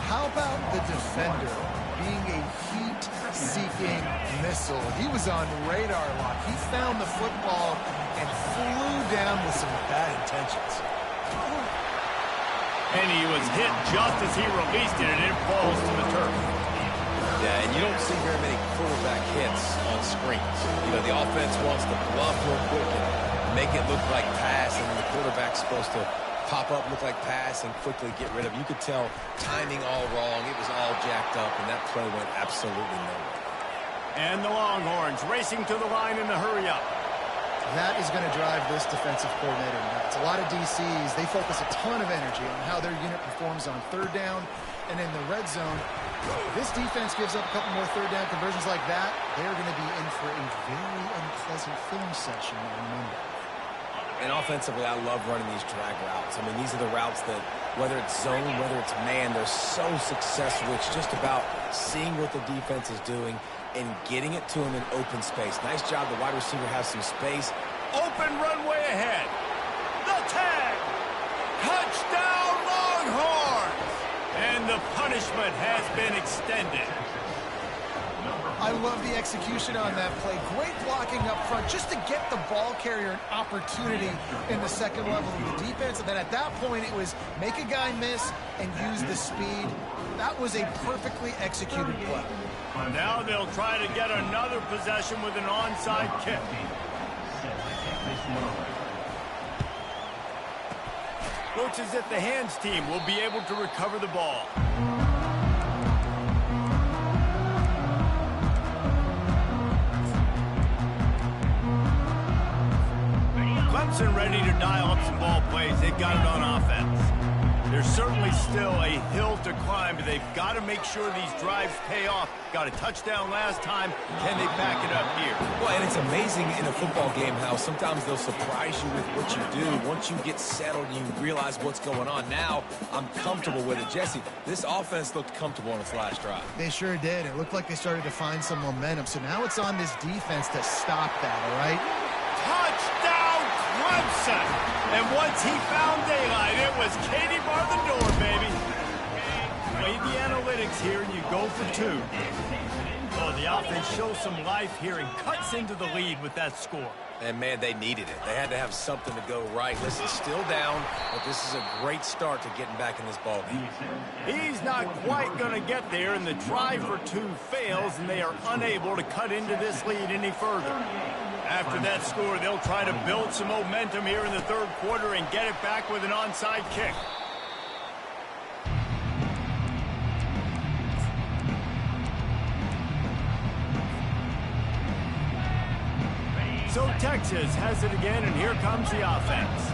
How about the defender being a heat-seeking missile? He was on radar lock. He found the football and flew down with some bad intentions. And he was hit just as he released it, and it falls to the turf. Yeah, and you don't see very many quarterback hits on screens. You know, the offense wants to bluff real quick and make it look like pass, and the quarterback's supposed to pop up, look like pass, and quickly get rid of it. You could tell timing all wrong. It was all jacked up, and that play went absolutely nowhere. And the Longhorns racing to the line in the hurry-up. That is going to drive this defensive coordinator nuts. A lot of DCs, they focus a ton of energy on how their unit performs on third down and in the red zone. This defense gives up a couple more third down conversions like that. They're going to be in for a very unpleasant film session on Monday. And offensively, I love running these drag routes. I mean, these are the routes that, whether it's zone, whether it's man, they're so successful. It's just about seeing what the defense is doing and getting it to him in open space. Nice job. The wide receiver has some space. Open runway ahead. The tag. Touchdown, Longhorns. And the punishment has been extended. I love the execution on that play. Great blocking up front just to get the ball carrier an opportunity in the second level of the defense. And then at that point, it was make a guy miss and use the speed. That was a perfectly executed play. Now they'll try to get another possession with an onside kick. Looks as if the hands team will be able to recover the ball. Clemson ready to dial up some ball plays. They've got it on offense. There's certainly still a hill to climb, but they've got to make sure these drives pay off. Got a touchdown last time. Can they back it up here? Well, and it's amazing in a football game how sometimes they'll surprise you with what you do. Once you get settled and you realize what's going on, now I'm comfortable with it. Jesse, this offense looked comfortable on its last drive. They sure did. It looked like they started to find some momentum. So now it's on this defense to stop that, all right? Touchdown, Clemson! And once he found daylight, it was Katie bar the door, baby. Play the analytics here, and you go for two. Oh, the offense shows some life here and cuts into the lead with that score. And, man, they needed it. They had to have something to go right. Listen, still down, but this is a great start to getting back in this ballgame. He's not quite going to get there, and the try for two fails, and they are unable to cut into this lead any further. After that score, they'll try to build some momentum here in the third quarter and get it back with an onside kick. So Texas has it again, and here comes the offense.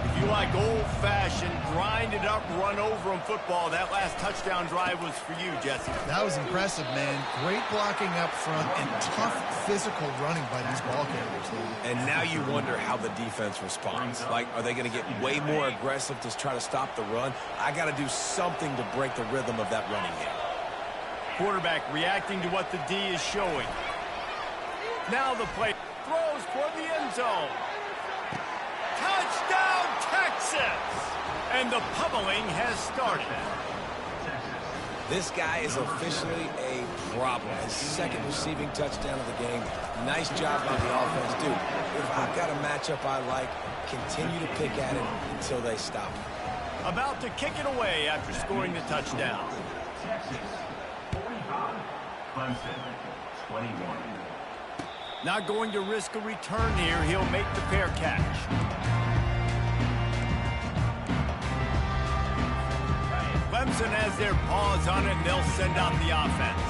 If you like old-fashioned, grind-it-up, run-over-'em football, that last touchdown drive was for you, Jesse. That was impressive, man. Great blocking up front and tough physical running by these ball carriers. And now you wonder how the defense responds. Like, are they going to get way more aggressive to try to stop the run? I got to do something to break the rhythm of that running game. Quarterback reacting to what the D is showing. Now the play throws toward the end zone. Touchdown, Texas! And the pummeling has started. This guy is officially a problem. His second receiving touchdown of the game. Nice job on the offense. Dude, if I've got a matchup I like, continue to pick at it until they stop him. About to kick it away after scoring the touchdown. Texas, 45. Clemson, 21. Not going to risk a return here. He'll make the fair catch. Clemson has their paws on it, and they'll send out the offense.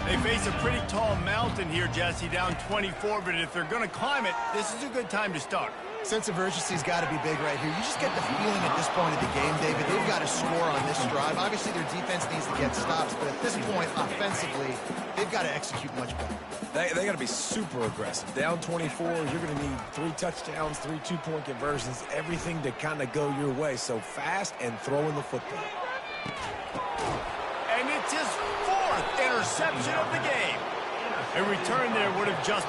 They face a pretty tall mountain here, Jesse, down 24, but if they're going to climb it, this is a good time to start. Sense of urgency's got to be big right here. You just get the feeling at this point of the game, David, they've got to score on this drive. Obviously, their defense needs to get stops, but at this point, offensively, they've got to execute much better. They got to be super aggressive. Down 24, you're going to need 3 touchdowns, 3 two-point conversions, everything to kind of go your way. So fast and throwing the football. And it's his 4th interception of the game. A return there would have just...